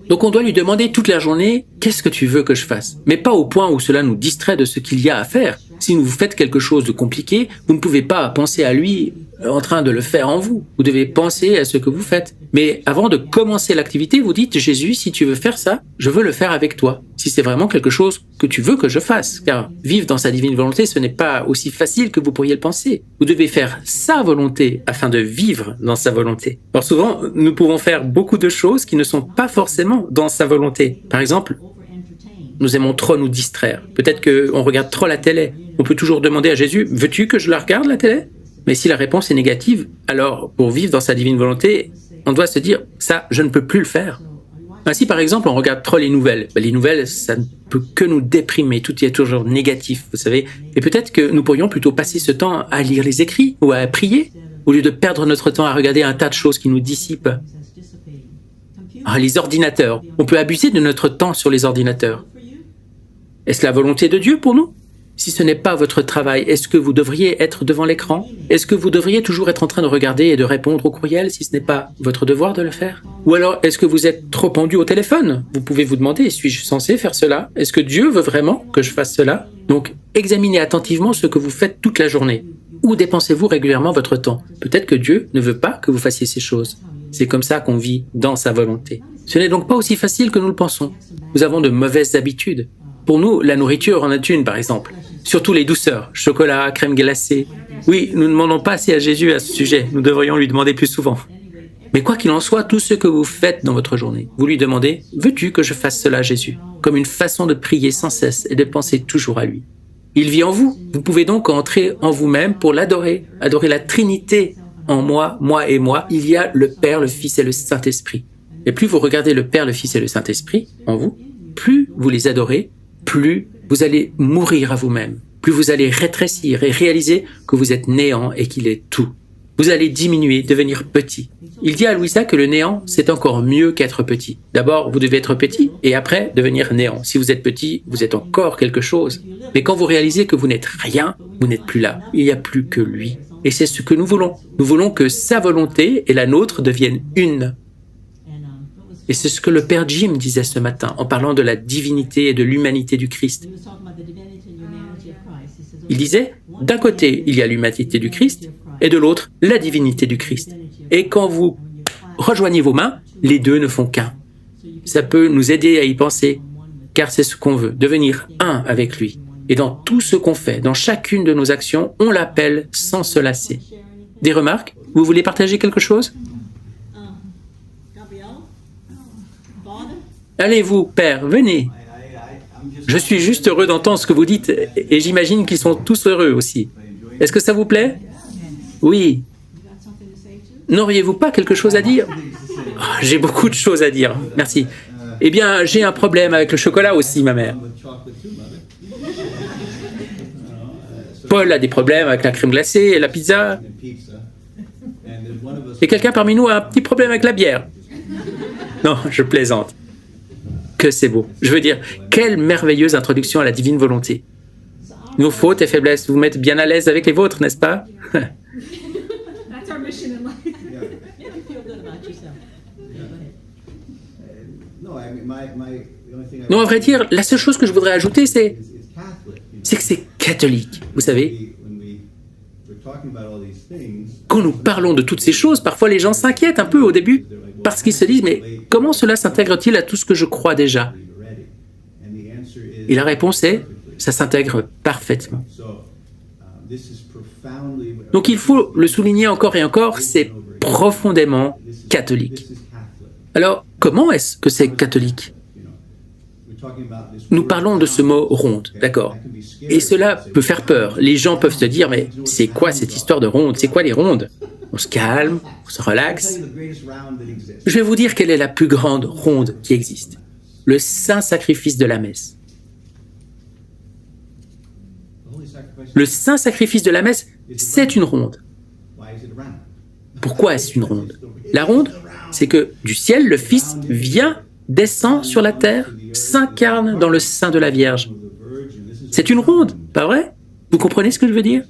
Donc on doit lui demander toute la journée « Qu'est-ce que tu veux que je fasse ?» Mais pas au point où cela nous distrait de ce qu'il y a à faire. Si vous faites quelque chose de compliqué, vous ne pouvez pas penser à lui en train de le faire en vous. Vous devez penser à ce que vous faites. Mais avant de commencer l'activité, vous dites « Jésus, si tu veux faire ça, je veux le faire avec toi. » Si c'est vraiment quelque chose que tu veux que je fasse. Car vivre dans sa divine volonté, ce n'est pas aussi facile que vous pourriez le penser. Vous devez faire sa volonté afin de vivre dans sa volonté. Alors souvent, nous pouvons faire beaucoup de choses qui ne sont pas forcément dans sa volonté. Par exemple, nous aimons trop nous distraire. Peut-être qu'on regarde trop la télé. On peut toujours demander à Jésus, veux-tu que je la regarde la télé? Mais si la réponse est négative, alors pour vivre dans sa divine volonté, on doit se dire, ça, je ne peux plus le faire. Ainsi, par exemple, on regarde trop les nouvelles. Les nouvelles, ça ne peut que nous déprimer. Tout y est toujours négatif, vous savez. Et peut-être que nous pourrions plutôt passer ce temps à lire les écrits ou à prier, au lieu de perdre notre temps à regarder un tas de choses qui nous dissipent. Les ordinateurs. On peut abuser de notre temps sur les ordinateurs. Est-ce la volonté de Dieu pour nous? Si ce n'est pas votre travail, est-ce que vous devriez être devant l'écran? Est-ce que vous devriez toujours être en train de regarder et de répondre aux courriels si ce n'est pas votre devoir de le faire? Ou alors, est-ce que vous êtes trop pendu au téléphone? Vous pouvez vous demander, suis-je censé faire cela? Est-ce que Dieu veut vraiment que je fasse cela? Donc, examinez attentivement ce que vous faites toute la journée. Où dépensez-vous régulièrement votre temps? Peut-être que Dieu ne veut pas que vous fassiez ces choses. C'est comme ça qu'on vit dans sa volonté. Ce n'est donc pas aussi facile que nous le pensons. Nous avons de mauvaises habitudes. Pour nous, la nourriture en est une, par exemple. Surtout les douceurs, chocolat, crème glacée. Oui, nous ne demandons pas assez à Jésus à ce sujet, nous devrions lui demander plus souvent. Mais quoi qu'il en soit, tout ce que vous faites dans votre journée, vous lui demandez « Veux-tu que je fasse cela, Jésus ?» comme une façon de prier sans cesse et de penser toujours à lui. Il vit en vous, vous pouvez donc entrer en vous-même pour l'adorer, adorer la Trinité en moi, moi et moi. Il y a le Père, le Fils et le Saint-Esprit. Et plus vous regardez le Père, le Fils et le Saint-Esprit en vous, plus vous les adorez, plus vous allez mourir à vous-même, plus vous allez rétrécir et réaliser que vous êtes néant et qu'il est tout. Vous allez diminuer, devenir petit. Il dit à Louisa que le néant, c'est encore mieux qu'être petit. D'abord, vous devez être petit et après devenir néant. Si vous êtes petit, vous êtes encore quelque chose. Mais quand vous réalisez que vous n'êtes rien, vous n'êtes plus là. Il n'y a plus que lui. Et c'est ce que nous voulons. Nous voulons que sa volonté et la nôtre deviennent une. Et c'est ce que le Père Jim disait ce matin en parlant de la divinité et de l'humanité du Christ. Il disait, d'un côté, il y a l'humanité du Christ, et de l'autre, la divinité du Christ. Et quand vous rejoignez vos mains, les deux ne font qu'un. Ça peut nous aider à y penser, car c'est ce qu'on veut, devenir un avec lui. Et dans tout ce qu'on fait, dans chacune de nos actions, on l'appelle sans se lasser. Des remarques? Vous voulez partager quelque chose? Allez vous, Père, venez. Je suis juste heureux d'entendre ce que vous dites, et j'imagine qu'ils sont tous heureux aussi. Est-ce que ça vous plaît? Oui. N'auriez-vous pas quelque chose à dire? Oh, j'ai beaucoup de choses à dire, merci. Eh bien, j'ai un problème avec le chocolat aussi, ma mère. Paul a des problèmes avec la crème glacée et la pizza. Et quelqu'un parmi nous a un petit problème avec la bière. Non, je plaisante. Que c'est beau. Je veux dire, quelle merveilleuse introduction à la divine volonté. Nos fautes et faiblesses vous mettent bien à l'aise avec les vôtres, n'est-ce pas? Non, à vrai dire, la seule chose que je voudrais ajouter, c'est que c'est catholique. Vous savez, quand nous parlons de toutes ces choses, parfois les gens s'inquiètent un peu au début, parce qu'ils se disent, mais comment cela s'intègre-t-il à tout ce que je crois déjà? Et la réponse est, ça s'intègre parfaitement. Donc il faut le souligner encore et encore, c'est profondément catholique. Alors, comment est-ce que c'est catholique? Nous parlons de ce mot « ronde », d'accord? Et cela peut faire peur. Les gens peuvent se dire, mais c'est quoi cette histoire de ronde? C'est quoi les rondes? On se calme, on se relaxe. Je vais vous dire quelle est la plus grande ronde qui existe. Le saint sacrifice de la messe. Le saint sacrifice de la messe, c'est une ronde. Pourquoi est-ce une ronde? La ronde, c'est que du ciel, le Fils vient, descend sur la terre, s'incarne dans le sein de la Vierge. C'est une ronde, pas vrai? Vous comprenez ce que je veux dire?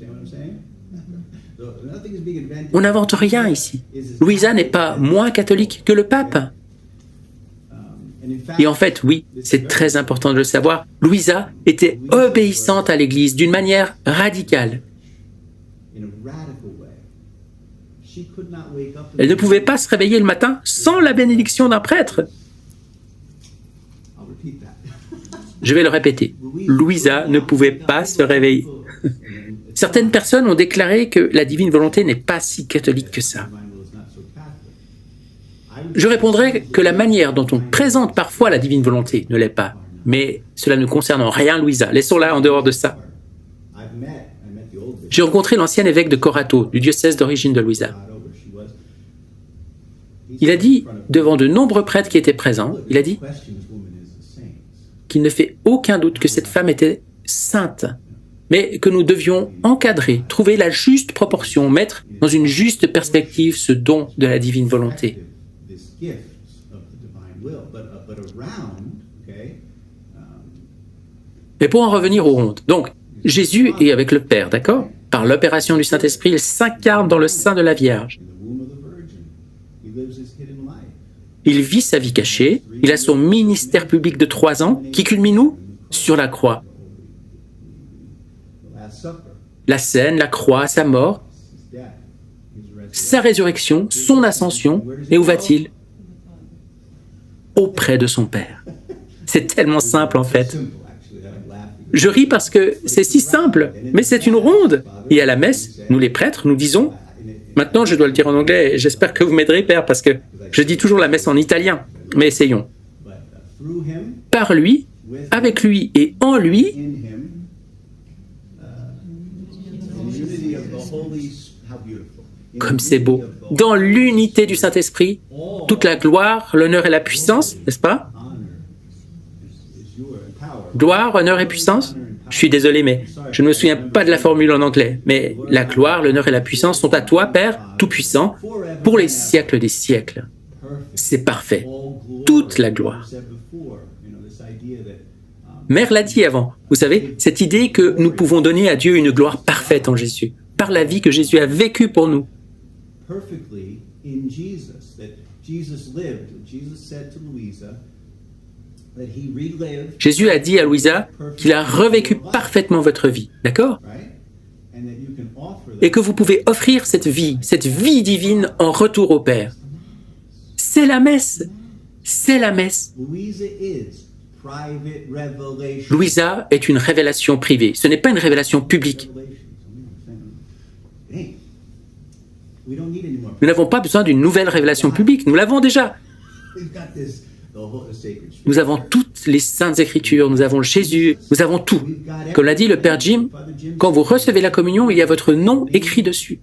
On n'invente rien ici. Louisa n'est pas moins catholique que le pape. Et en fait, oui, c'est très important de le savoir, Louisa était obéissante à l'Église d'une manière radicale. Elle ne pouvait pas se réveiller le matin sans la bénédiction d'un prêtre. Je vais le répéter, Louisa ne pouvait pas se réveiller. Certaines personnes ont déclaré que la divine volonté n'est pas si catholique que ça. Je répondrai que la manière dont on présente parfois la divine volonté ne l'est pas, mais cela ne concerne en rien Louisa. Laissons-la en dehors de ça. J'ai rencontré l'ancien évêque de Corato, du diocèse d'origine de Louisa. Il a dit, devant de nombreux prêtres qui étaient présents, il a dit qu'il ne fait aucun doute que cette femme était sainte, mais que nous devions encadrer, trouver la juste proportion, mettre dans une juste perspective ce don de la divine volonté. Et pour en revenir aux rondes, donc, Jésus est avec le Père, d'accord? Par l'opération du Saint-Esprit, il s'incarne dans le sein de la Vierge. Il vit sa vie cachée, il a son ministère public de 3 ans, qui culmine où? Sur la croix. La scène, la croix, sa mort, sa résurrection, son ascension, et où va-t-il? Auprès de son Père. C'est tellement simple en fait. Je ris parce que c'est si simple, mais c'est une ronde. Et à la messe, nous les prêtres, nous disons, maintenant je dois le dire en anglais, et j'espère que vous m'aiderez, Père, parce que je dis toujours la messe en italien, mais essayons. Par lui, avec lui et en lui, comme c'est beau, dans l'unité du Saint-Esprit, toute la gloire, l'honneur et la puissance, n'est-ce pas? Gloire, honneur et puissance? Je suis désolé, mais je ne me souviens pas de la formule en anglais. Mais la gloire, l'honneur et la puissance sont à toi, Père Tout-Puissant, pour les siècles des siècles. C'est parfait. Toute la gloire. Mère l'a dit avant. Vous savez, cette idée que nous pouvons donner à Dieu une gloire parfaite en Jésus, par la vie que Jésus a vécue pour nous. Jésus a dit à Louisa qu'il a revécu parfaitement votre vie, d'accord? Et que vous pouvez offrir cette vie divine en retour au Père. C'est la messe. C'est la messe. Louisa est une révélation privée. Ce n'est pas une révélation publique. Nous n'avons pas besoin d'une nouvelle révélation publique. Nous l'avons déjà. Nous avons toutes les saintes écritures, nous avons Jésus, nous avons tout. Comme l'a dit le Père Jim, quand vous recevez la communion, il y a votre nom écrit dessus.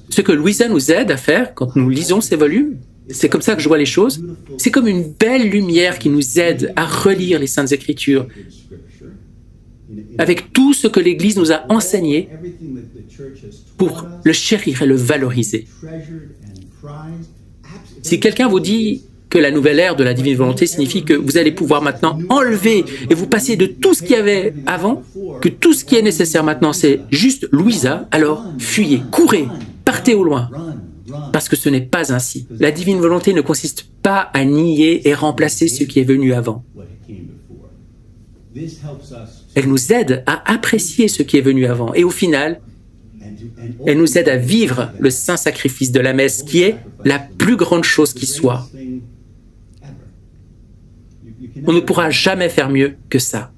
Ce que Louisa nous aide à faire quand nous lisons ces volumes, c'est comme ça que je vois les choses, c'est comme une belle lumière qui nous aide à relire les saintes écritures avec tout ce que l'Église nous a enseigné pour le chérir et le valoriser. Si quelqu'un vous dit que la nouvelle ère de la divine volonté signifie que vous allez pouvoir maintenant enlever et vous passer de tout ce qu'il y avait avant, que tout ce qui est nécessaire maintenant c'est juste Louisa, alors fuyez, courez, partez au loin. Parce que ce n'est pas ainsi. La divine volonté ne consiste pas à nier et remplacer ce qui est venu avant. Elle nous aide à apprécier ce qui est venu avant. Et au final, elle nous aide à vivre le saint sacrifice de la messe, qui est la plus grande chose qui soit. On ne pourra jamais faire mieux que ça.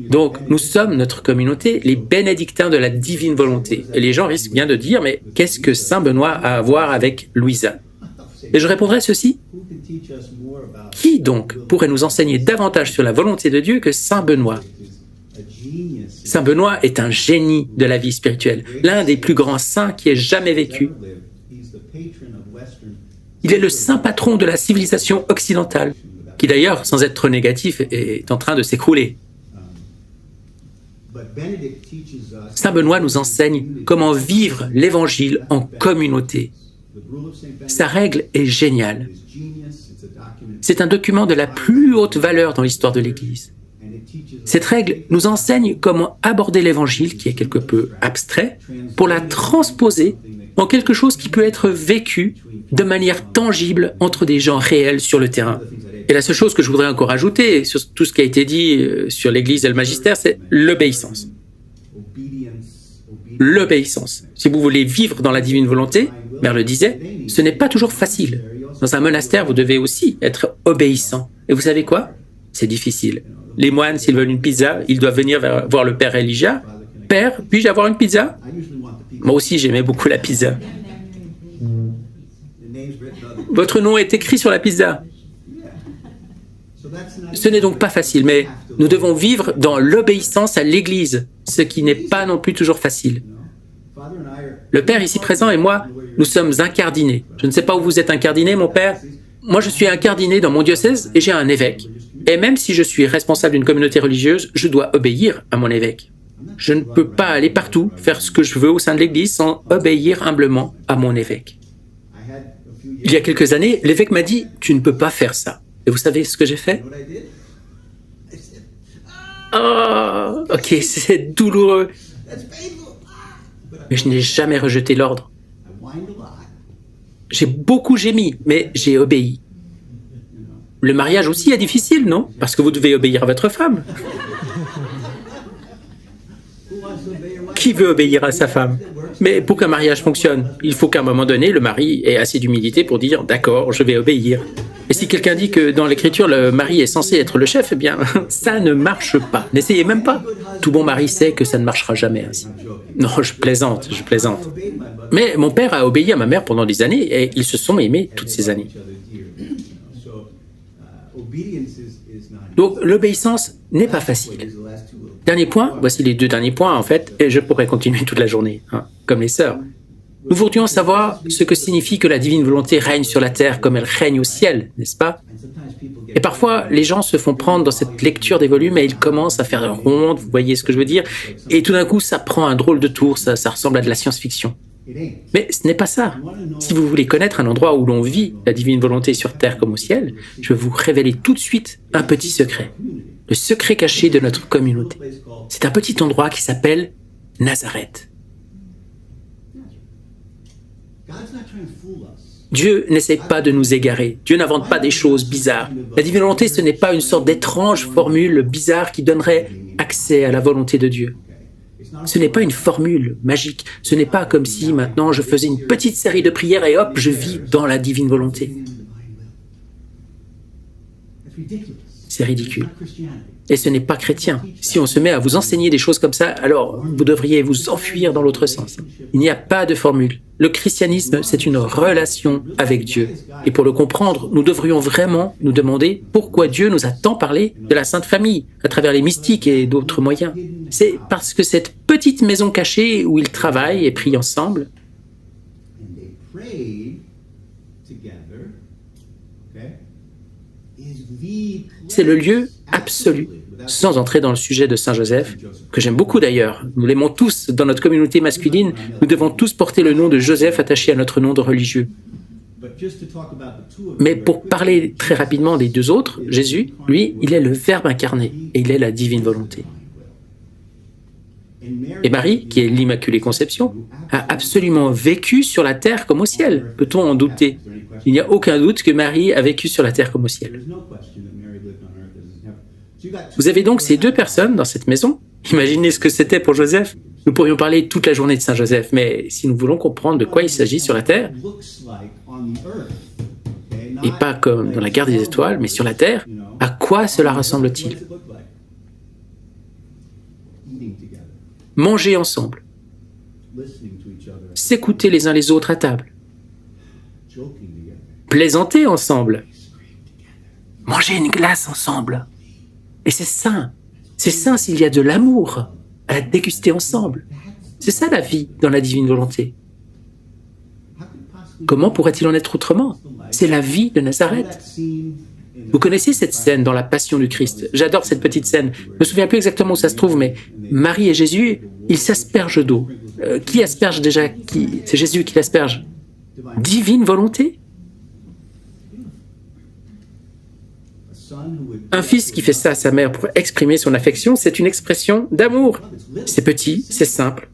Donc, nous sommes, notre communauté, les bénédictins de la divine volonté. Et les gens risquent bien de dire, mais qu'est-ce que Saint Benoît a à voir avec Louisa? Et je répondrai ceci. Qui donc pourrait nous enseigner davantage sur la volonté de Dieu que Saint Benoît? Saint Benoît est un génie de la vie spirituelle, l'un des plus grands saints qui ait jamais vécu. Il est le saint patron de la civilisation occidentale, qui d'ailleurs, sans être trop négatif, est en train de s'écrouler. Saint Benoît nous enseigne comment vivre l'Évangile en communauté. Sa règle est géniale. C'est un document de la plus haute valeur dans l'histoire de l'Église. Cette règle nous enseigne comment aborder l'Évangile, qui est quelque peu abstrait, pour la transposer en quelque chose qui peut être vécu de manière tangible entre des gens réels sur le terrain. Et la seule chose que je voudrais encore ajouter sur tout ce qui a été dit sur l'Église et le magistère, c'est l'obéissance. L'obéissance. Si vous voulez vivre dans la divine volonté, Mère le disait, ce n'est pas toujours facile. Dans un monastère, vous devez aussi être obéissant. Et vous savez quoi? C'est difficile. Les moines, s'ils veulent une pizza, ils doivent venir voir le Père Elijah. Père, puis-je avoir une pizza? Moi aussi, j'aimais beaucoup la pizza. Votre nom est écrit sur la pizza. Ce n'est donc pas facile, mais nous devons vivre dans l'obéissance à l'Église, ce qui n'est pas non plus toujours facile. Le Père ici présent et moi, nous sommes incardinés. Je ne sais pas où vous êtes incardiné, mon Père. Moi, je suis incardiné dans mon diocèse et j'ai un évêque. Et même si je suis responsable d'une communauté religieuse, je dois obéir à mon évêque. Je ne peux pas aller partout, faire ce que je veux au sein de l'Église sans obéir humblement à mon évêque. Il y a quelques années, l'évêque m'a dit « Tu ne peux pas faire ça ». Et vous savez ce que j'ai fait? Oh, ok, c'est douloureux. Mais je n'ai jamais rejeté l'ordre. J'ai beaucoup gémi, mais j'ai obéi. Le mariage aussi est difficile, non? Parce que vous devez obéir à votre femme. Qui veut obéir à sa femme? Mais pour qu'un mariage fonctionne, il faut qu'à un moment donné, le mari ait assez d'humilité pour dire « D'accord, je vais obéir ». Et Et si quelqu'un dit que dans l'Écriture, le mari est censé être le chef, eh bien, ça ne marche pas. N'essayez même pas. Tout bon mari sait que ça ne marchera jamais ainsi. Non, je plaisante, je plaisante. Mais mon père a obéi à ma mère pendant des années et ils se sont aimés toutes ces années. Donc, l'obéissance n'est pas facile. Dernier point, voici les deux derniers points en fait, et je pourrais continuer toute la journée, hein, comme les sœurs. Nous voudrions savoir ce que signifie que la divine volonté règne sur la terre comme elle règne au ciel, n'est-ce pas? Et parfois, les gens se font prendre dans cette lecture des volumes et ils commencent à faire ronde, vous voyez ce que je veux dire? Et tout d'un coup, ça prend un drôle de tour, ça ressemble à de la science-fiction. Mais ce n'est pas ça. Si vous voulez connaître un endroit où l'on vit la divine volonté sur terre comme au ciel, je vais vous révéler tout de suite un petit secret. Le secret caché de notre communauté. C'est un petit endroit qui s'appelle Nazareth. Dieu n'essaie pas de nous égarer. Dieu n'invente pas des choses bizarres. La divine volonté, ce n'est pas une sorte d'étrange formule bizarre qui donnerait accès à la volonté de Dieu. Ce n'est pas une formule magique. Ce n'est pas comme si maintenant je faisais une petite série de prières et hop, je vis dans la divine volonté. C'est ridicule. Et ce n'est pas chrétien. Si on se met à vous enseigner des choses comme ça, alors vous devriez vous enfuir dans l'autre sens. Il n'y a pas de formule. Le christianisme, c'est une relation avec Dieu. Et pour le comprendre, nous devrions vraiment nous demander pourquoi Dieu nous a tant parlé de la Sainte Famille, à travers les mystiques et d'autres moyens. C'est parce que cette petite maison cachée où ils travaillent et prient ensemble, c'est le lieu absolu, sans entrer dans le sujet de Saint Joseph, que j'aime beaucoup d'ailleurs. Nous l'aimons tous dans notre communauté masculine. Nous devons tous porter le nom de Joseph attaché à notre nom de religieux. Mais pour parler très rapidement des deux autres, Jésus, lui, il est le Verbe incarné et il est la divine volonté. Et Marie, qui est l'Immaculée Conception, a absolument vécu sur la terre comme au ciel. Peut-on en douter? Il n'y a aucun doute que Marie a vécu sur la terre comme au ciel. Vous avez donc ces deux personnes dans cette maison. Imaginez ce que c'était pour Joseph. Nous pourrions parler toute la journée de Saint Joseph, mais si nous voulons comprendre de quoi il s'agit sur la terre, et pas comme dans la guerre des étoiles, mais sur la terre, à quoi cela ressemble-t-il? Manger ensemble, s'écouter les uns les autres à table, plaisanter ensemble, manger une glace ensemble. Et c'est sain s'il y a de l'amour à la déguster ensemble. C'est ça la vie dans la divine volonté. Comment pourrait-il en être autrement? C'est la vie de Nazareth. Vous connaissez cette scène dans la Passion du Christ? J'adore cette petite scène. Je ne me souviens plus exactement où ça se trouve, mais Marie et Jésus, ils s'aspergent d'eau. Qui asperge déjà qui? C'est Jésus qui l'asperge. Divine volonté? Un fils qui fait ça à sa mère pour exprimer son affection, c'est une expression d'amour. C'est petit, c'est simple.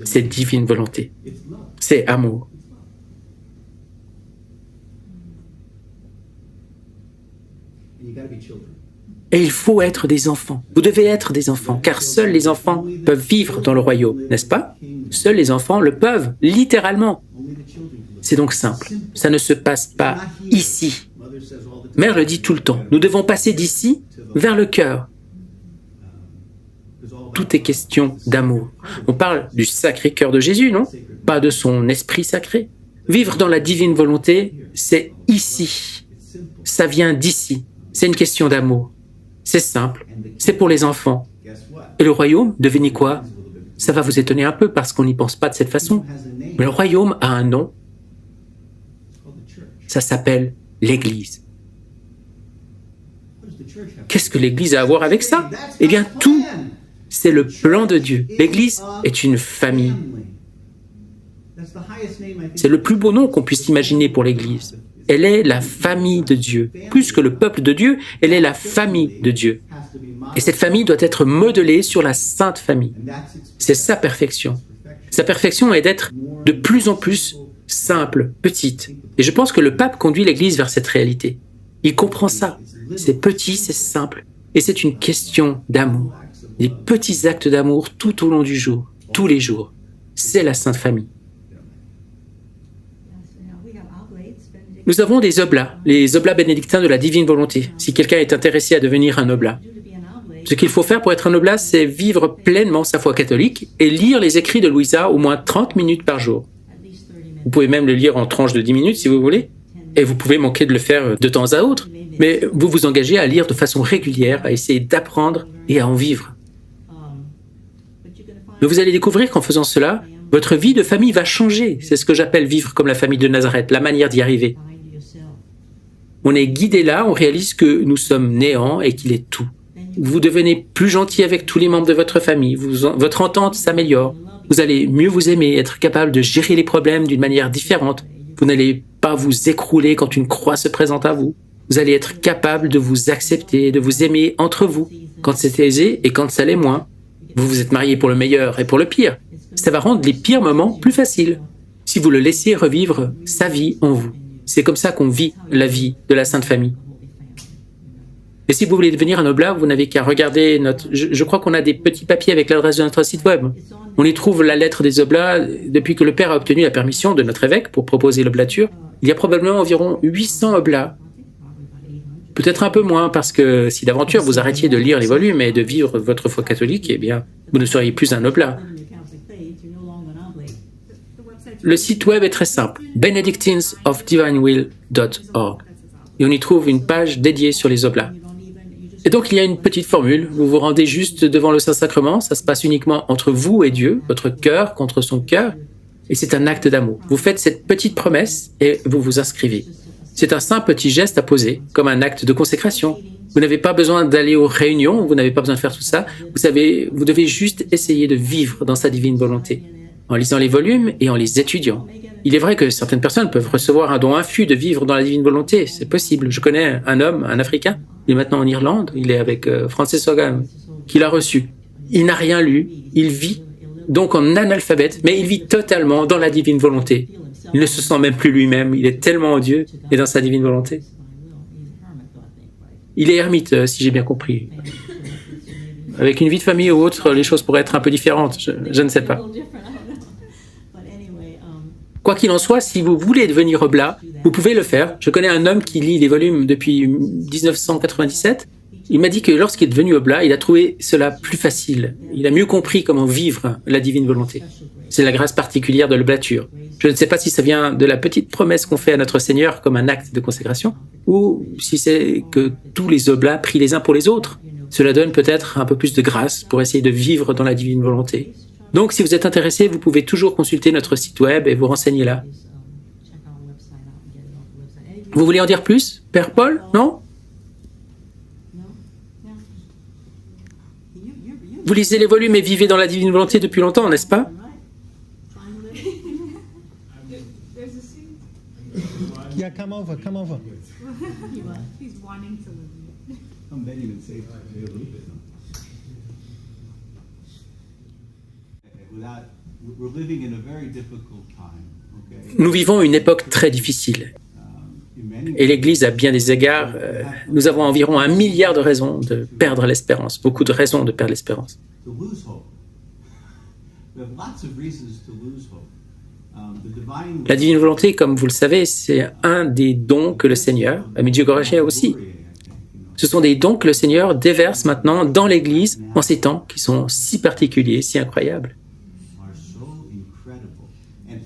C'est divine volonté. C'est amour. Et il faut être des enfants. Vous devez être des enfants, car seuls les enfants peuvent vivre dans le royaume, n'est-ce pas? Seuls les enfants le peuvent, littéralement. C'est donc simple. Ça ne se passe pas ici. Mère le dit tout le temps. Nous devons passer d'ici vers le cœur. Tout est question d'amour. On parle du sacré cœur de Jésus, non? Pas de son esprit sacré. Vivre dans la divine volonté, c'est ici. Ça vient d'ici. C'est une question d'amour. C'est simple. C'est pour les enfants. Et le royaume, devinez quoi? Ça va vous étonner un peu parce qu'on n'y pense pas de cette façon. Mais le royaume a un nom. Ça s'appelle l'Église. Qu'est-ce que l'Église a à voir avec ça? Eh bien, tout. C'est le plan de Dieu. L'Église est une famille. C'est le plus beau nom qu'on puisse imaginer pour l'Église. Elle est la famille de Dieu. Plus que le peuple de Dieu, elle est la famille de Dieu. Et cette famille doit être modelée sur la Sainte Famille. C'est sa perfection. Sa perfection est d'être de plus en plus simple, petite. Et je pense que le pape conduit l'Église vers cette réalité. Il comprend ça. C'est petit, c'est simple. Et c'est une question d'amour. Des petits actes d'amour tout au long du jour, tous les jours. C'est la Sainte Famille. Nous avons des oblats, les oblats bénédictins de la divine volonté, si quelqu'un est intéressé à devenir un oblat. Ce qu'il faut faire pour être un oblat, c'est vivre pleinement sa foi catholique et lire les écrits de Louisa au moins 30 minutes par jour. Vous pouvez même le lire en tranches de 10 minutes si vous voulez, et vous pouvez manquer de le faire de temps à autre, mais vous vous engagez à lire de façon régulière, à essayer d'apprendre et à en vivre. Mais vous allez découvrir qu'en faisant cela, votre vie de famille va changer. C'est ce que j'appelle vivre comme la famille de Nazareth, la manière d'y arriver. On est guidé là, on réalise que nous sommes néants et qu'il est tout. Vous devenez plus gentil avec tous les membres de votre famille, votre entente s'améliore, vous allez mieux vous aimer, être capable de gérer les problèmes d'une manière différente, vous n'allez pas vous écrouler quand une croix se présente à vous, vous allez être capable de vous accepter, de vous aimer entre vous, quand c'est aisé et quand ça l'est moins. Vous vous êtes mariés pour le meilleur et pour le pire. Ça va rendre les pires moments plus faciles, si vous le laissez revivre sa vie en vous. C'est comme ça qu'on vit la vie de la Sainte Famille. Et si vous voulez devenir un oblat, vous n'avez qu'à regarder notre... Je crois qu'on a des petits papiers avec l'adresse de notre site web. On y trouve la lettre des oblats. Depuis que le Père a obtenu la permission de notre évêque pour proposer l'oblature, il y a probablement environ 800 oblats. Peut-être un peu moins, parce que si d'aventure vous arrêtiez de lire les volumes et de vivre votre foi catholique, eh bien, vous ne seriez plus un oblat. Le site web est très simple, benedictinesofdivinewill.org. Et on y trouve une page dédiée sur les oblats. Et donc, il y a une petite formule. Vous vous rendez juste devant le Saint-Sacrement. Ça se passe uniquement entre vous et Dieu, votre cœur contre son cœur. Et c'est un acte d'amour. Vous faites cette petite promesse et vous vous inscrivez. C'est un simple petit geste à poser, comme un acte de consécration. Vous n'avez pas besoin d'aller aux réunions, vous n'avez pas besoin de faire tout ça. Vous devez juste essayer de vivre dans sa divine volonté, en lisant les volumes et en les étudiant. Il est vrai que certaines personnes peuvent recevoir un don infus de vivre dans la divine volonté. C'est possible. Je connais un homme, un Africain, il est maintenant en Irlande, il est avec Francis Hogan, qui l'a reçu. Il n'a rien lu, il vit donc en analphabète, mais il vit totalement dans la divine volonté. Il ne se sent même plus lui-même, il est tellement en Dieu et dans sa divine volonté. Il est ermite, si j'ai bien compris. Avec une vie de famille ou autre, les choses pourraient être un peu différentes, je ne sais pas. Quoi qu'il en soit, si vous voulez devenir oblat, vous pouvez le faire. Je connais un homme qui lit les volumes depuis 1997. Il m'a dit que lorsqu'il est devenu oblat, il a trouvé cela plus facile. Il a mieux compris comment vivre la divine volonté. C'est la grâce particulière de l'oblature. Je ne sais pas si ça vient de la petite promesse qu'on fait à notre Seigneur comme un acte de consécration, ou si c'est que tous les oblats prient les uns pour les autres. Cela donne peut-être un peu plus de grâce pour essayer de vivre dans la divine volonté. Donc, si vous êtes intéressé, vous pouvez toujours consulter notre site web et vous renseigner là. Vous voulez en dire plus, Père Paul? Non? Vous lisez les volumes et vivez dans la divine volonté depuis longtemps, n'est-ce pas? Yeah, come over. He's wanting to live. Come Benjamin say a little bit. We're living in a very difficult time, okay? Nous vivons une époque très difficile. Et l'Église, à bien des égards, nous avons environ 1 milliard de raisons de perdre l'espérance. Beaucoup de raisons de perdre l'espérance. To lose hope. We have lots of reasons to lose hope. La divine volonté, comme vous le savez, c'est un des dons que le Seigneur, Medjugorje aussi, ce sont des dons que le Seigneur déverse maintenant dans l'Église en ces temps qui sont si particuliers, si incroyables.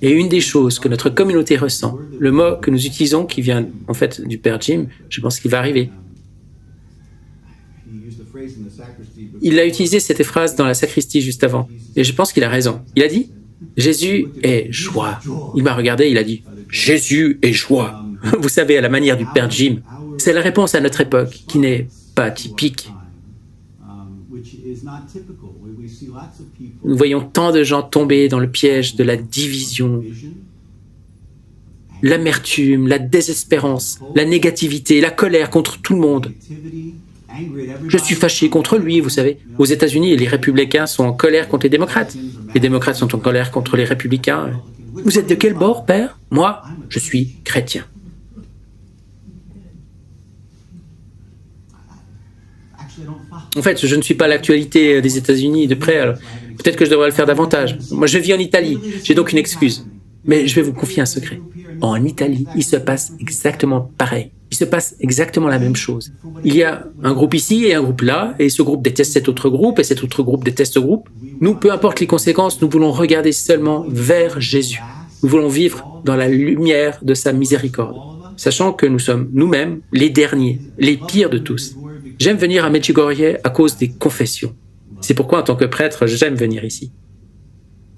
Et une des choses que notre communauté ressent, le mot que nous utilisons qui vient en fait du Père Jim, je pense qu'il va arriver. Il a utilisé cette phrase dans la sacristie juste avant, et je pense qu'il a raison. Il a dit « Jésus est joie ». Il m'a regardé, il a dit « Jésus est joie ». Vous savez, à la manière du Père Jim. C'est la réponse à notre époque, qui n'est pas typique. Nous voyons tant de gens tomber dans le piège de la division, l'amertume, la désespérance, la négativité, la colère contre tout le monde. Je suis fâché contre lui, vous savez. Aux États-Unis, les républicains sont en colère contre les démocrates. Les démocrates sont en colère contre les républicains. Vous êtes de quel bord, Père? Moi, je suis chrétien. En fait, je ne suis pas l'actualité des États-Unis de près, alors peut-être que je devrais le faire davantage. Moi, je vis en Italie, j'ai donc une excuse. Mais je vais vous confier un secret. en Italie, il se passe exactement pareil. Il se passe exactement la même chose. Il y a un groupe ici et un groupe là, et ce groupe déteste cet autre groupe, et cet autre groupe déteste ce groupe. Nous, peu importe les conséquences, nous voulons regarder seulement vers Jésus. Nous voulons vivre dans la lumière de sa miséricorde, sachant que nous sommes nous-mêmes les derniers, les pires de tous. J'aime venir à Medjugorje à cause des confessions. C'est pourquoi, en tant que prêtre, j'aime venir ici.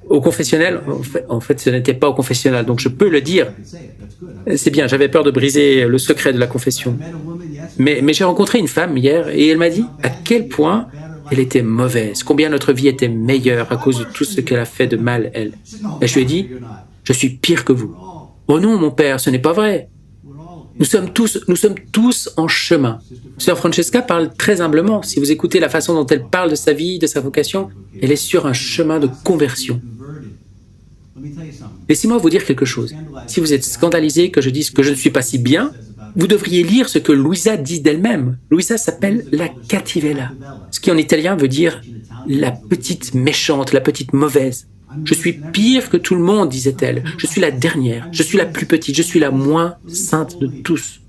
Au confessionnel, en fait, ce n'était pas au confessionnal, donc je peux le dire. C'est bien, j'avais peur de briser le secret de la confession. Mais j'ai rencontré une femme hier et elle m'a dit à quel point elle était mauvaise, combien notre vie était meilleure à cause de tout ce qu'elle a fait de mal, elle. Et je lui ai dit, je suis pire que vous. Oh non, mon père, ce n'est pas vrai. Nous sommes tous en chemin. Sœur Francesca parle très humblement. Si vous écoutez la façon dont elle parle de sa vie, de sa vocation, elle est sur un chemin de conversion. Laissez-moi vous dire quelque chose. Si vous êtes scandalisé que je dise que je ne suis pas si bien, vous devriez lire ce que Luisa dit d'elle-même. Luisa s'appelle la cattivella, ce qui en italien veut dire la petite méchante, la petite mauvaise. Je suis pire que tout le monde, disait-elle. Je suis la dernière, je suis la plus petite, je suis la moins sainte de tous.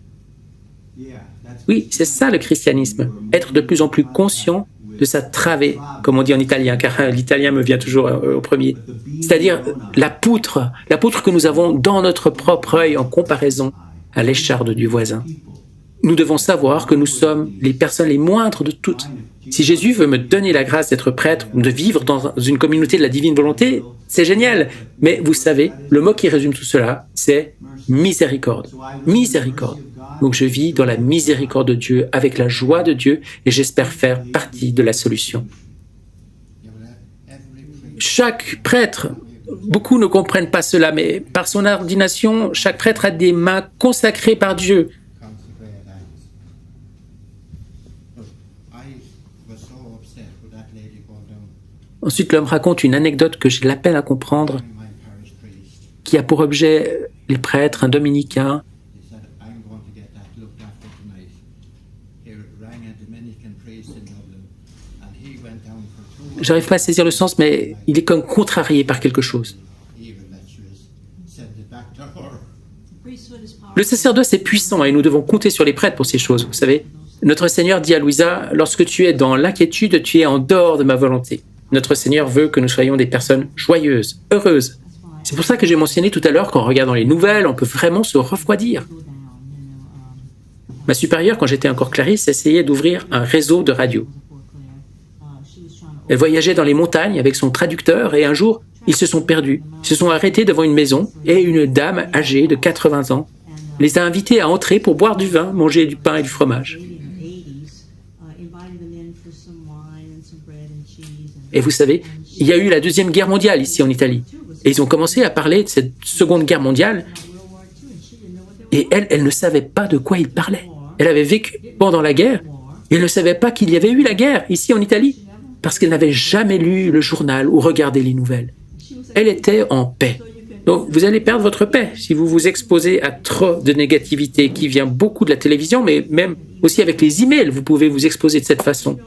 Oui, c'est ça le christianisme, être de plus en plus conscient de sa travée, comme on dit en italien, car l'italien me vient toujours au premier. C'est-à-dire la poutre que nous avons dans notre propre œil en comparaison à l'écharde du voisin. Nous devons savoir que nous sommes les personnes les moindres de toutes. Si Jésus veut me donner la grâce d'être prêtre, de vivre dans une communauté de la divine volonté, c'est génial. Mais vous savez, le mot qui résume tout cela, c'est miséricorde. Miséricorde. Donc je vis dans la miséricorde de Dieu, avec la joie de Dieu, et j'espère faire partie de la solution. Chaque prêtre, beaucoup ne comprennent pas cela, mais par son ordination, chaque prêtre a des mains consacrées par Dieu. Ensuite, l'homme raconte une anecdote que j'ai de la peine à comprendre, qui a pour objet les prêtres, un dominicain. J'arrive pas à saisir le sens, mais il est comme contrarié par quelque chose. Le sacerdoce est puissant et nous devons compter sur les prêtres pour ces choses, vous savez. Notre Seigneur dit à Louisa, lorsque tu es dans l'inquiétude, tu es en dehors de ma volonté. Notre Seigneur veut que nous soyons des personnes joyeuses, heureuses. C'est pour ça que j'ai mentionné tout à l'heure qu'en regardant les nouvelles, on peut vraiment se refroidir. Ma supérieure, quand j'étais encore clarisse, essayait d'ouvrir un réseau de radio. Elle voyageait dans les montagnes avec son traducteur et un jour, ils se sont perdus. Ils se sont arrêtés devant une maison et une dame âgée de 80 ans les a invités à entrer pour boire du vin, manger du pain et du fromage. Et vous savez, il y a eu la Deuxième Guerre mondiale ici en Italie. Et ils ont commencé à parler de cette Seconde Guerre mondiale. Et elle ne savait pas de quoi ils parlaient. Elle avait vécu pendant la guerre. Et elle ne savait pas qu'il y avait eu la guerre ici en Italie. Parce qu'elle n'avait jamais lu le journal ou regardé les nouvelles. Elle était en paix. Donc vous allez perdre votre paix si vous vous exposez à trop de négativité qui vient beaucoup de la télévision, mais même aussi avec les emails, vous pouvez vous exposer de cette façon.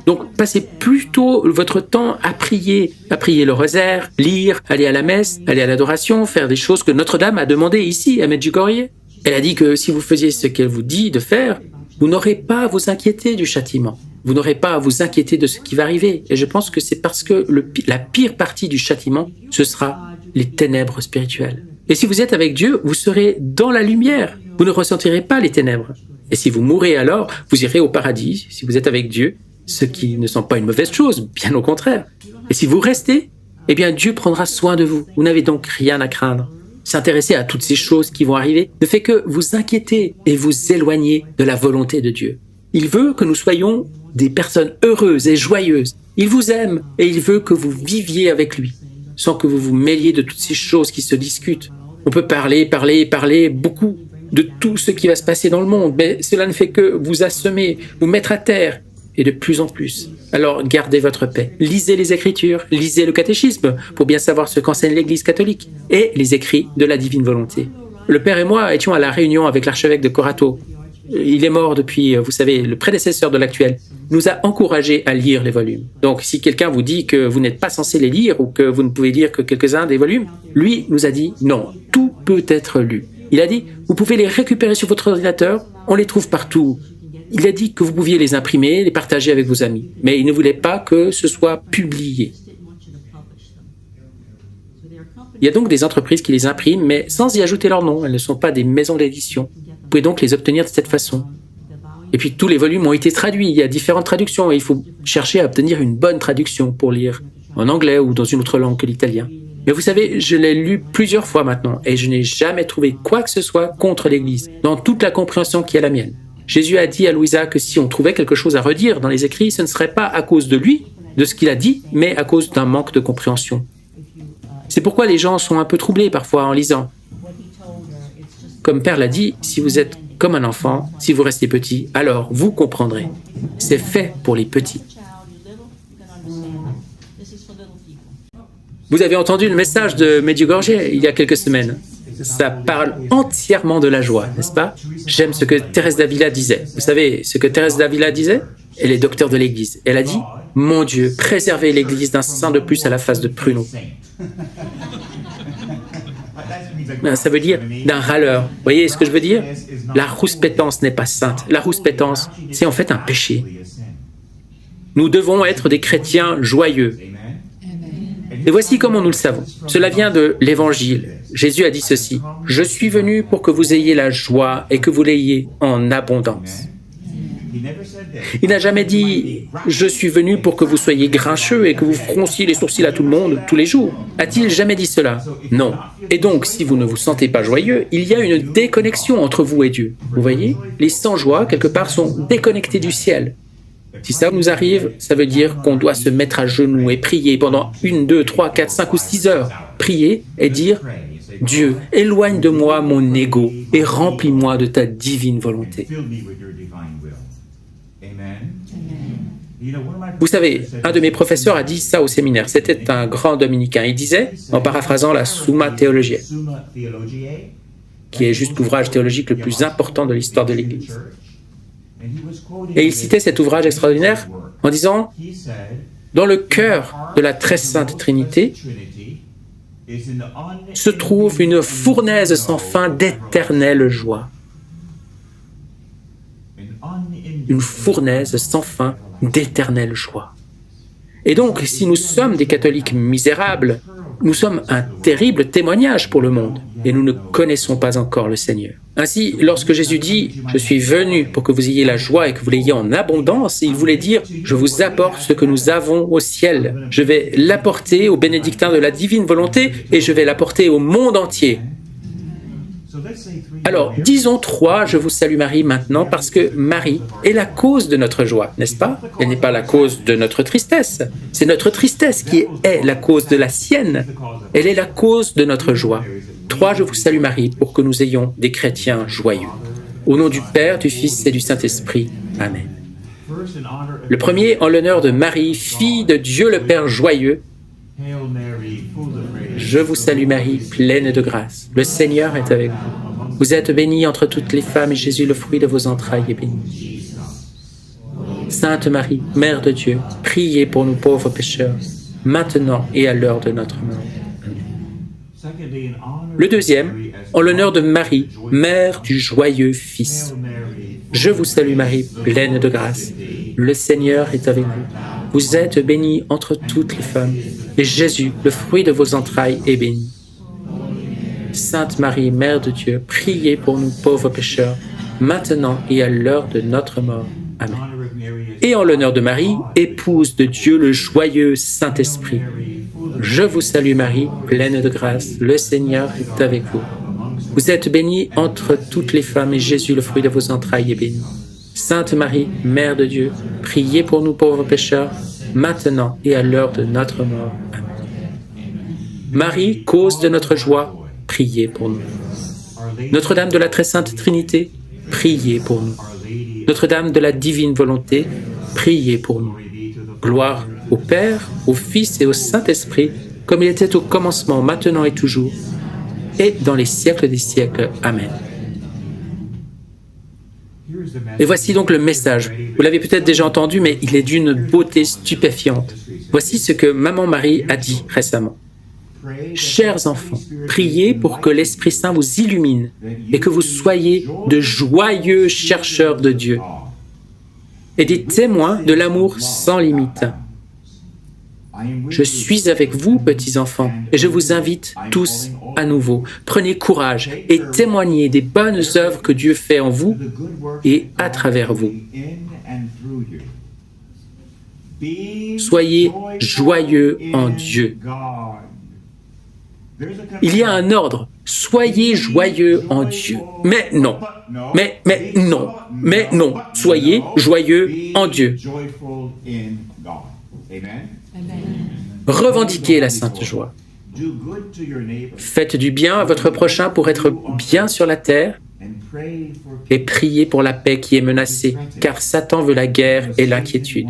Donc, passez plutôt votre temps à prier le rosaire, lire, aller à la messe, aller à l'adoration, faire des choses que Notre-Dame a demandé ici, à Medjugorje. Elle a dit que si vous faisiez ce qu'elle vous dit de faire, vous n'aurez pas à vous inquiéter du châtiment. Vous n'aurez pas à vous inquiéter de ce qui va arriver. Et je pense que c'est parce que la pire partie du châtiment, ce sera les ténèbres spirituelles. Et si vous êtes avec Dieu, vous serez dans la lumière. Vous ne ressentirez pas les ténèbres. Et si vous mourrez alors, vous irez au paradis, si vous êtes avec Dieu, ce qui ne sont pas une mauvaise chose, bien au contraire. Et si vous restez, eh bien Dieu prendra soin de vous. Vous n'avez donc rien à craindre. S'intéresser à toutes ces choses qui vont arriver ne fait que vous inquiéter et vous éloigner de la volonté de Dieu. Il veut que nous soyons des personnes heureuses et joyeuses. Il vous aime et il veut que vous viviez avec lui, sans que vous vous mêliez de toutes ces choses qui se discutent. On peut parler beaucoup de tout ce qui va se passer dans le monde, mais cela ne fait que vous assommer, vous mettre à terre, et de plus en plus. Alors gardez votre paix. Lisez les Écritures, lisez le catéchisme pour bien savoir ce qu'enseigne l'Église catholique et les écrits de la divine volonté. Le père et moi étions à la réunion avec l'archevêque de Corato. Il est mort depuis, vous savez, le prédécesseur de l'actuel, nous a encouragés à lire les volumes. Donc si quelqu'un vous dit que vous n'êtes pas censé les lire ou que vous ne pouvez lire que quelques-uns des volumes, lui nous a dit non, tout peut être lu. Il a dit, vous pouvez les récupérer sur votre ordinateur, on les trouve partout. Il a dit que vous pouviez les imprimer, les partager avec vos amis, mais il ne voulait pas que ce soit publié. Il y a donc des entreprises qui les impriment, mais sans y ajouter leur nom. Elles ne sont pas des maisons d'édition. Vous pouvez donc les obtenir de cette façon. Et puis tous les volumes ont été traduits. Il y a différentes traductions et il faut chercher à obtenir une bonne traduction pour lire en anglais ou dans une autre langue que l'italien. Mais vous savez, je l'ai lu plusieurs fois maintenant et je n'ai jamais trouvé quoi que ce soit contre l'Église, dans toute la compréhension qui est la mienne. Jésus a dit à Louisa que si on trouvait quelque chose à redire dans les écrits, ce ne serait pas à cause de lui, de ce qu'il a dit, mais à cause d'un manque de compréhension. C'est pourquoi les gens sont un peu troublés parfois en lisant. Comme Père l'a dit, si vous êtes comme un enfant, si vous restez petit, alors vous comprendrez. C'est fait pour les petits. Vous avez entendu le message de Medjugorje il y a quelques semaines. Ça parle entièrement de la joie, n'est-ce pas? J'aime ce que Thérèse d'Avila disait. Vous savez ce que Thérèse d'Avila disait? Elle est docteur de l'Église. Elle a dit, « Mon Dieu, préservez l'Église d'un saint de plus à la face de pruneau. » Ça veut dire d'un râleur. Vous voyez ce que je veux dire? La rouspétance n'est pas sainte. La rouspétance, c'est en fait un péché. Nous devons être des chrétiens joyeux. Et voici comment nous le savons. Cela vient de l'Évangile. Jésus a dit ceci, « Je suis venu pour que vous ayez la joie et que vous l'ayez en abondance. » Il n'a jamais dit « Je suis venu pour que vous soyez grincheux et que vous fronciez les sourcils à tout le monde tous les jours. » A-t-il jamais dit cela? Non. Et donc, si vous ne vous sentez pas joyeux, il y a une déconnexion entre vous et Dieu. Vous voyez? Les sans-joie, quelque part, sont déconnectés du ciel. Si ça nous arrive, ça veut dire qu'on doit se mettre à genoux et prier pendant 1, 2, 3, 4, 5 ou 6 heures. Prier et dire « Dieu, éloigne de moi mon ego et remplis-moi de ta divine volonté. » Vous savez, un de mes professeurs a dit ça au séminaire. C'était un grand dominicain. Il disait, en paraphrasant la Summa Theologiae, qui est juste l'ouvrage théologique le plus important de l'histoire de l'Église. Et il citait cet ouvrage extraordinaire en disant, dans le cœur de la très sainte Trinité se trouve une fournaise sans fin d'éternelle joie. Une fournaise sans fin d'éternelle joie. Et donc, si nous sommes des catholiques misérables, nous sommes un terrible témoignage pour le monde, et nous ne connaissons pas encore le Seigneur. Ainsi, lorsque Jésus dit « Je suis venu pour que vous ayez la joie et que vous l'ayez en abondance », il voulait dire « Je vous apporte ce que nous avons au ciel. Je vais l'apporter aux bénédictins de la divine volonté et je vais l'apporter au monde entier. » Alors, disons 3, je vous salue Marie maintenant, parce que Marie est la cause de notre joie, n'est-ce pas? Elle n'est pas la cause de notre tristesse. C'est notre tristesse qui est la cause de la sienne. Elle est la cause de notre joie. 3, je vous salue Marie, pour que nous ayons des chrétiens joyeux. Au nom du Père, du Fils et du Saint-Esprit. Amen. Le premier, en l'honneur de Marie, fille de Dieu le Père joyeux. Je vous salue Marie, pleine de grâce. Le Seigneur est avec vous. Vous êtes bénie entre toutes les femmes et Jésus, le fruit de vos entrailles, est béni. Sainte Marie, Mère de Dieu, priez pour nous pauvres pécheurs, maintenant et à l'heure de notre mort. Le deuxième, en l'honneur de Marie, Mère du joyeux Fils. Je vous salue Marie, pleine de grâce. Le Seigneur est avec vous. Vous êtes bénie entre toutes les femmes, et Jésus, le fruit de vos entrailles, est béni. Sainte Marie, Mère de Dieu, priez pour nous pauvres pécheurs, maintenant et à l'heure de notre mort. Amen. Et en l'honneur de Marie, épouse de Dieu le joyeux Saint-Esprit. Je vous salue Marie, pleine de grâce, le Seigneur est avec vous. Vous êtes bénie entre toutes les femmes, et Jésus, le fruit de vos entrailles, est béni. Sainte Marie, Mère de Dieu, priez pour nous pauvres pécheurs, maintenant et à l'heure de notre mort. Amen. Marie, cause de notre joie, priez pour nous. Notre-Dame de la très sainte Trinité, priez pour nous. Notre-Dame de la divine volonté, priez pour nous. Gloire au Père, au Fils et au Saint-Esprit, comme il était au commencement, maintenant et toujours, et dans les siècles des siècles. Amen. Et voici donc le message. Vous l'avez peut-être déjà entendu, mais il est d'une beauté stupéfiante. Voici ce que Maman Marie a dit récemment. Chers enfants, priez pour que l'Esprit Saint vous illumine et que vous soyez de joyeux chercheurs de Dieu et des témoins de l'amour sans limite. Je suis avec vous, petits enfants, et je vous invite tous à nouveau. Prenez courage et témoignez des bonnes œuvres que Dieu fait en vous et à travers vous. Soyez joyeux en Dieu. Il y a un ordre. Soyez joyeux en Dieu. Mais non. Mais non. Soyez joyeux en Dieu. Revendiquez la sainte joie. Faites du bien à votre prochain pour être bien sur la terre et priez pour la paix qui est menacée, car Satan veut la guerre et l'inquiétude.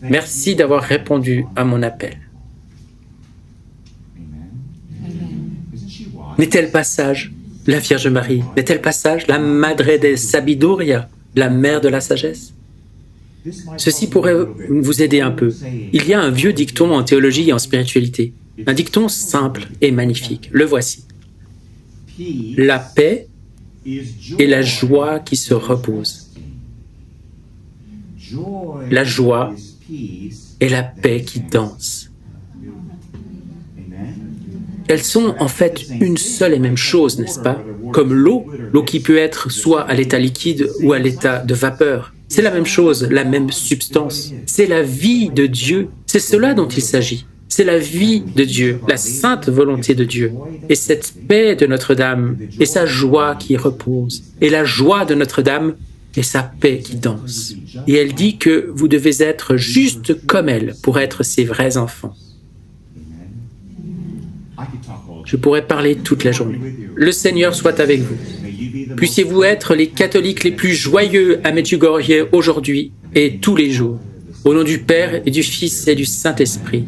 Merci d'avoir répondu à mon appel. N'est-elle pas sage, la Vierge Marie? N'est-elle pas sage, la Madre de Sabiduria, la mère de la sagesse? Ceci pourrait vous aider un peu. Il y a un vieux dicton en théologie et en spiritualité. Un dicton simple et magnifique. Le voici. La paix est la joie qui se repose. La joie est la paix qui danse. Elles sont en fait une seule et même chose, n'est-ce pas? Comme l'eau qui peut être soit à l'état liquide ou à l'état de vapeur. C'est la même chose, la même substance. C'est la vie de Dieu. C'est cela dont il s'agit. C'est la vie de Dieu, la sainte volonté de Dieu. Et cette paix de Notre-Dame est sa joie qui repose. Et la joie de Notre-Dame est sa paix qui danse. Et elle dit que vous devez être juste comme elle pour être ses vrais enfants. Je pourrais parler toute la journée. Le Seigneur soit avec vous. Puissiez-vous être les catholiques les plus joyeux à Medjugorje aujourd'hui et tous les jours. Au nom du Père et du Fils et du Saint-Esprit.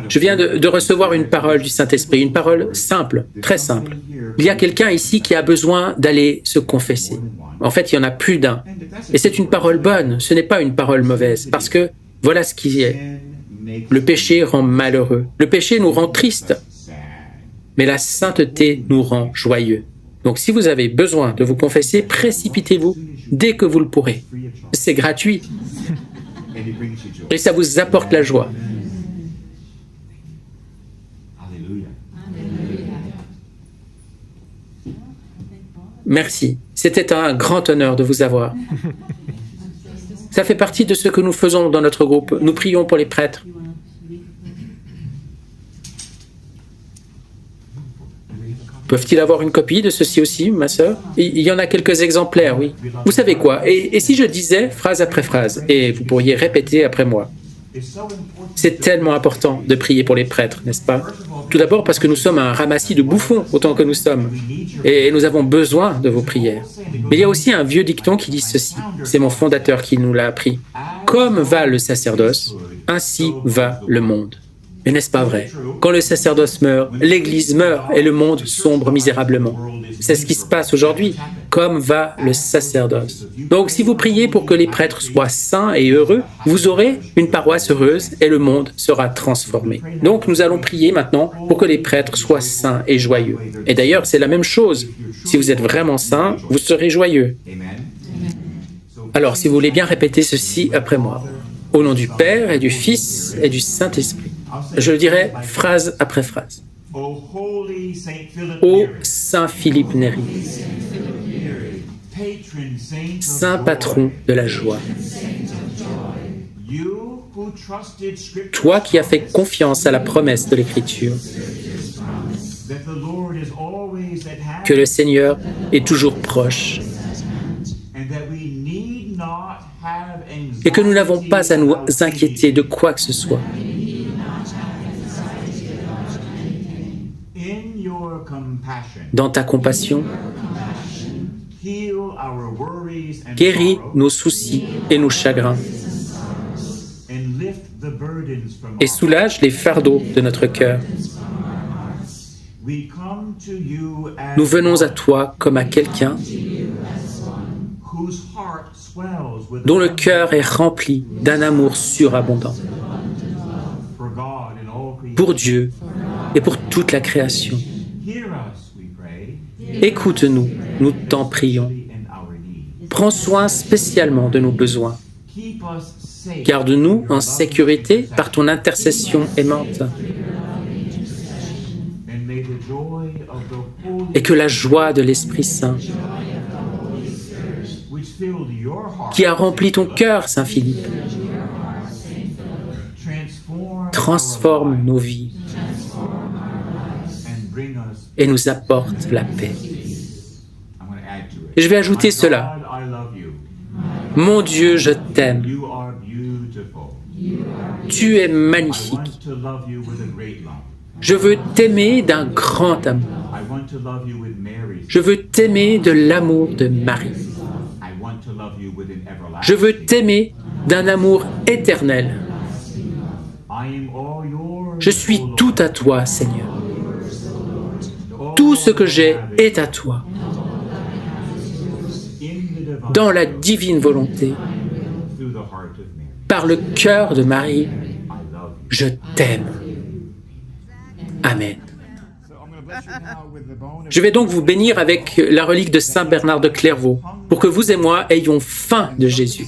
Je viens de recevoir une parole du Saint-Esprit, une parole simple, très simple. Il y a quelqu'un ici qui a besoin d'aller se confesser. En fait, il y en a plus d'un. Et c'est une parole bonne, ce n'est pas une parole mauvaise, parce que voilà ce qui est. Le péché rend malheureux. Le péché nous rend tristes. Mais la sainteté nous rend joyeux. Donc si vous avez besoin de vous confesser, précipitez-vous dès que vous le pourrez. C'est gratuit. Et ça vous apporte la joie. Merci. C'était un grand honneur de vous avoir. Ça fait partie de ce que nous faisons dans notre groupe. Nous prions pour les prêtres. Peuvent-ils avoir une copie de ceci aussi, ma sœur? Il y en a quelques exemplaires, oui. Vous savez quoi? Et si je disais phrase après phrase, et vous pourriez répéter après moi? C'est tellement important de prier pour les prêtres, n'est-ce pas? Tout d'abord parce que nous sommes un ramassis de bouffons, autant que nous sommes. Et nous avons besoin de vos prières. Mais il y a aussi un vieux dicton qui dit ceci. C'est mon fondateur qui nous l'a appris. Comme va le sacerdoce, ainsi va le monde. Mais n'est-ce pas vrai? Quand le sacerdoce meurt, l'Église meurt et le monde sombre misérablement. C'est ce qui se passe aujourd'hui. Comme va le sacerdoce. Donc si vous priez pour que les prêtres soient saints et heureux, vous aurez une paroisse heureuse et le monde sera transformé. Donc nous allons prier maintenant pour que les prêtres soient saints et joyeux. Et d'ailleurs, c'est la même chose. Si vous êtes vraiment saints, vous serez joyeux. Alors, si vous voulez bien répéter ceci après moi. Au nom du Père et du Fils et du Saint-Esprit. Je le dirai phrase après phrase. Ô Saint Philippe Néri, Saint patron de la joie, toi qui as fait confiance à la promesse de l'Écriture, que le Seigneur est toujours proche et que nous n'avons pas à nous inquiéter de quoi que ce soit. Dans ta compassion, guéris nos soucis et nos chagrins et soulage les fardeaux de notre cœur. Nous venons à toi comme à quelqu'un dont le cœur est rempli d'un amour surabondant pour Dieu et pour toute la création. Hear us, we pray, Écoute-nous, nous t'en prions. in our need. Prends soin spécialement de nos besoins. Keep us safe. Garde-nous en sécurité par ton intercession aimante. And may the joy of the Holy Et que la joie de l'Esprit Saint, which filled your heart qui a rempli ton cœur, Saint Philippe, transforme nos vies and bring us. et nous apporte la paix. I'm going to add to it. Et je vais ajouter cela. God, I love you. Mon Dieu, je t'aime. You are beautiful. Tu es I magnifique. want to love you with a great love. Je veux t'aimer d'un grand amour. I want to love you with Mary's. Je veux t'aimer de l'amour de Marie. I want to love you with an everlasting. Je veux t'aimer d'un amour éternel. I am all yours. Je suis O Lord. tout à toi, Seigneur. All Tout ce que that I j'ai have est à toi. in the divine Dans la divine volonté, through the heart of Mary. par le cœur de Marie, I love you. je t'aime. Amen. Je vais donc vous bénir avec la relique de Saint Bernard de Clairvaux, pour que vous et moi ayons faim de Jésus.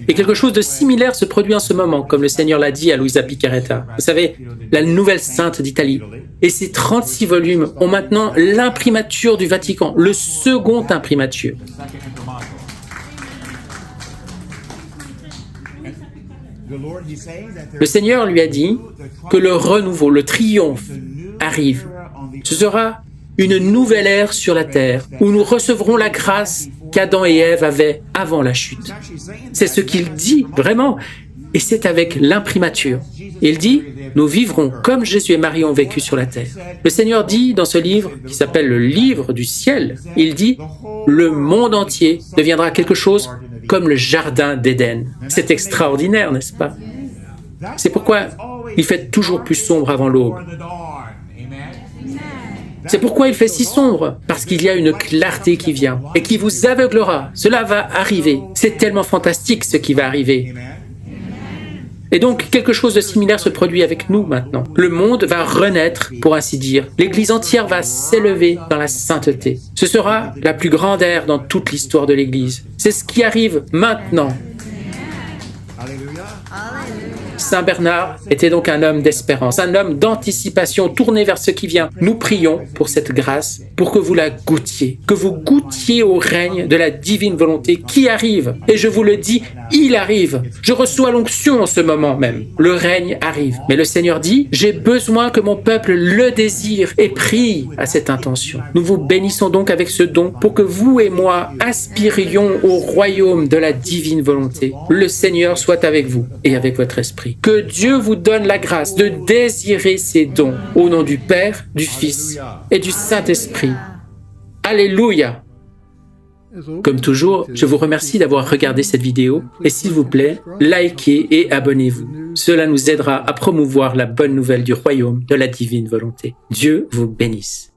Et quelque chose de similaire se produit en ce moment, comme le Seigneur l'a dit à Luisa Picaretta. Vous savez, la nouvelle sainte d'Italie. Et ces 36 volumes ont maintenant l'imprimature du Vatican, le second imprimature. Le Seigneur lui a dit que le renouveau, le triomphe arrive. Ce sera une nouvelle ère sur la terre où nous recevrons la grâce qu'Adam et Ève avaient avant la chute. C'est ce qu'il dit vraiment, et c'est avec l'imprimature. Il dit, nous vivrons comme Jésus et Marie ont vécu sur la terre. Le Seigneur dit dans ce livre, qui s'appelle le livre du ciel, il dit, le monde entier deviendra quelque chose comme le jardin d'Éden. C'est extraordinaire, n'est-ce pas? C'est pourquoi il fait toujours plus sombre avant l'aube. C'est pourquoi il fait si sombre, parce qu'il y a une clarté qui vient et qui vous aveuglera. Cela va arriver. C'est tellement fantastique ce qui va arriver. Et donc, quelque chose de similaire se produit avec nous maintenant. Le monde va renaître, pour ainsi dire. L'Église entière va s'élever dans la sainteté. Ce sera la plus grande ère dans toute l'histoire de l'Église. C'est ce qui arrive maintenant. Saint Bernard était donc un homme d'espérance, un homme d'anticipation tourné vers ce qui vient. Nous prions pour cette grâce, pour que vous la goûtiez, que vous goûtiez au règne de la divine volonté qui arrive. Et je vous le dis, il arrive. Je reçois l'onction en ce moment même. Le règne arrive. Mais le Seigneur dit, j'ai besoin que mon peuple le désire et prie à cette intention. Nous vous bénissons donc avec ce don pour que vous et moi aspirions au royaume de la divine volonté. Le Seigneur soit avec vous et avec votre esprit. Que Dieu vous donne la grâce de désirer ces dons au nom du Père, du Fils et du Saint-Esprit. Alléluia! Comme toujours, je vous remercie d'avoir regardé cette vidéo et s'il vous plaît, likez et abonnez-vous. Cela nous aidera à promouvoir la bonne nouvelle du royaume de la divine volonté. Dieu vous bénisse.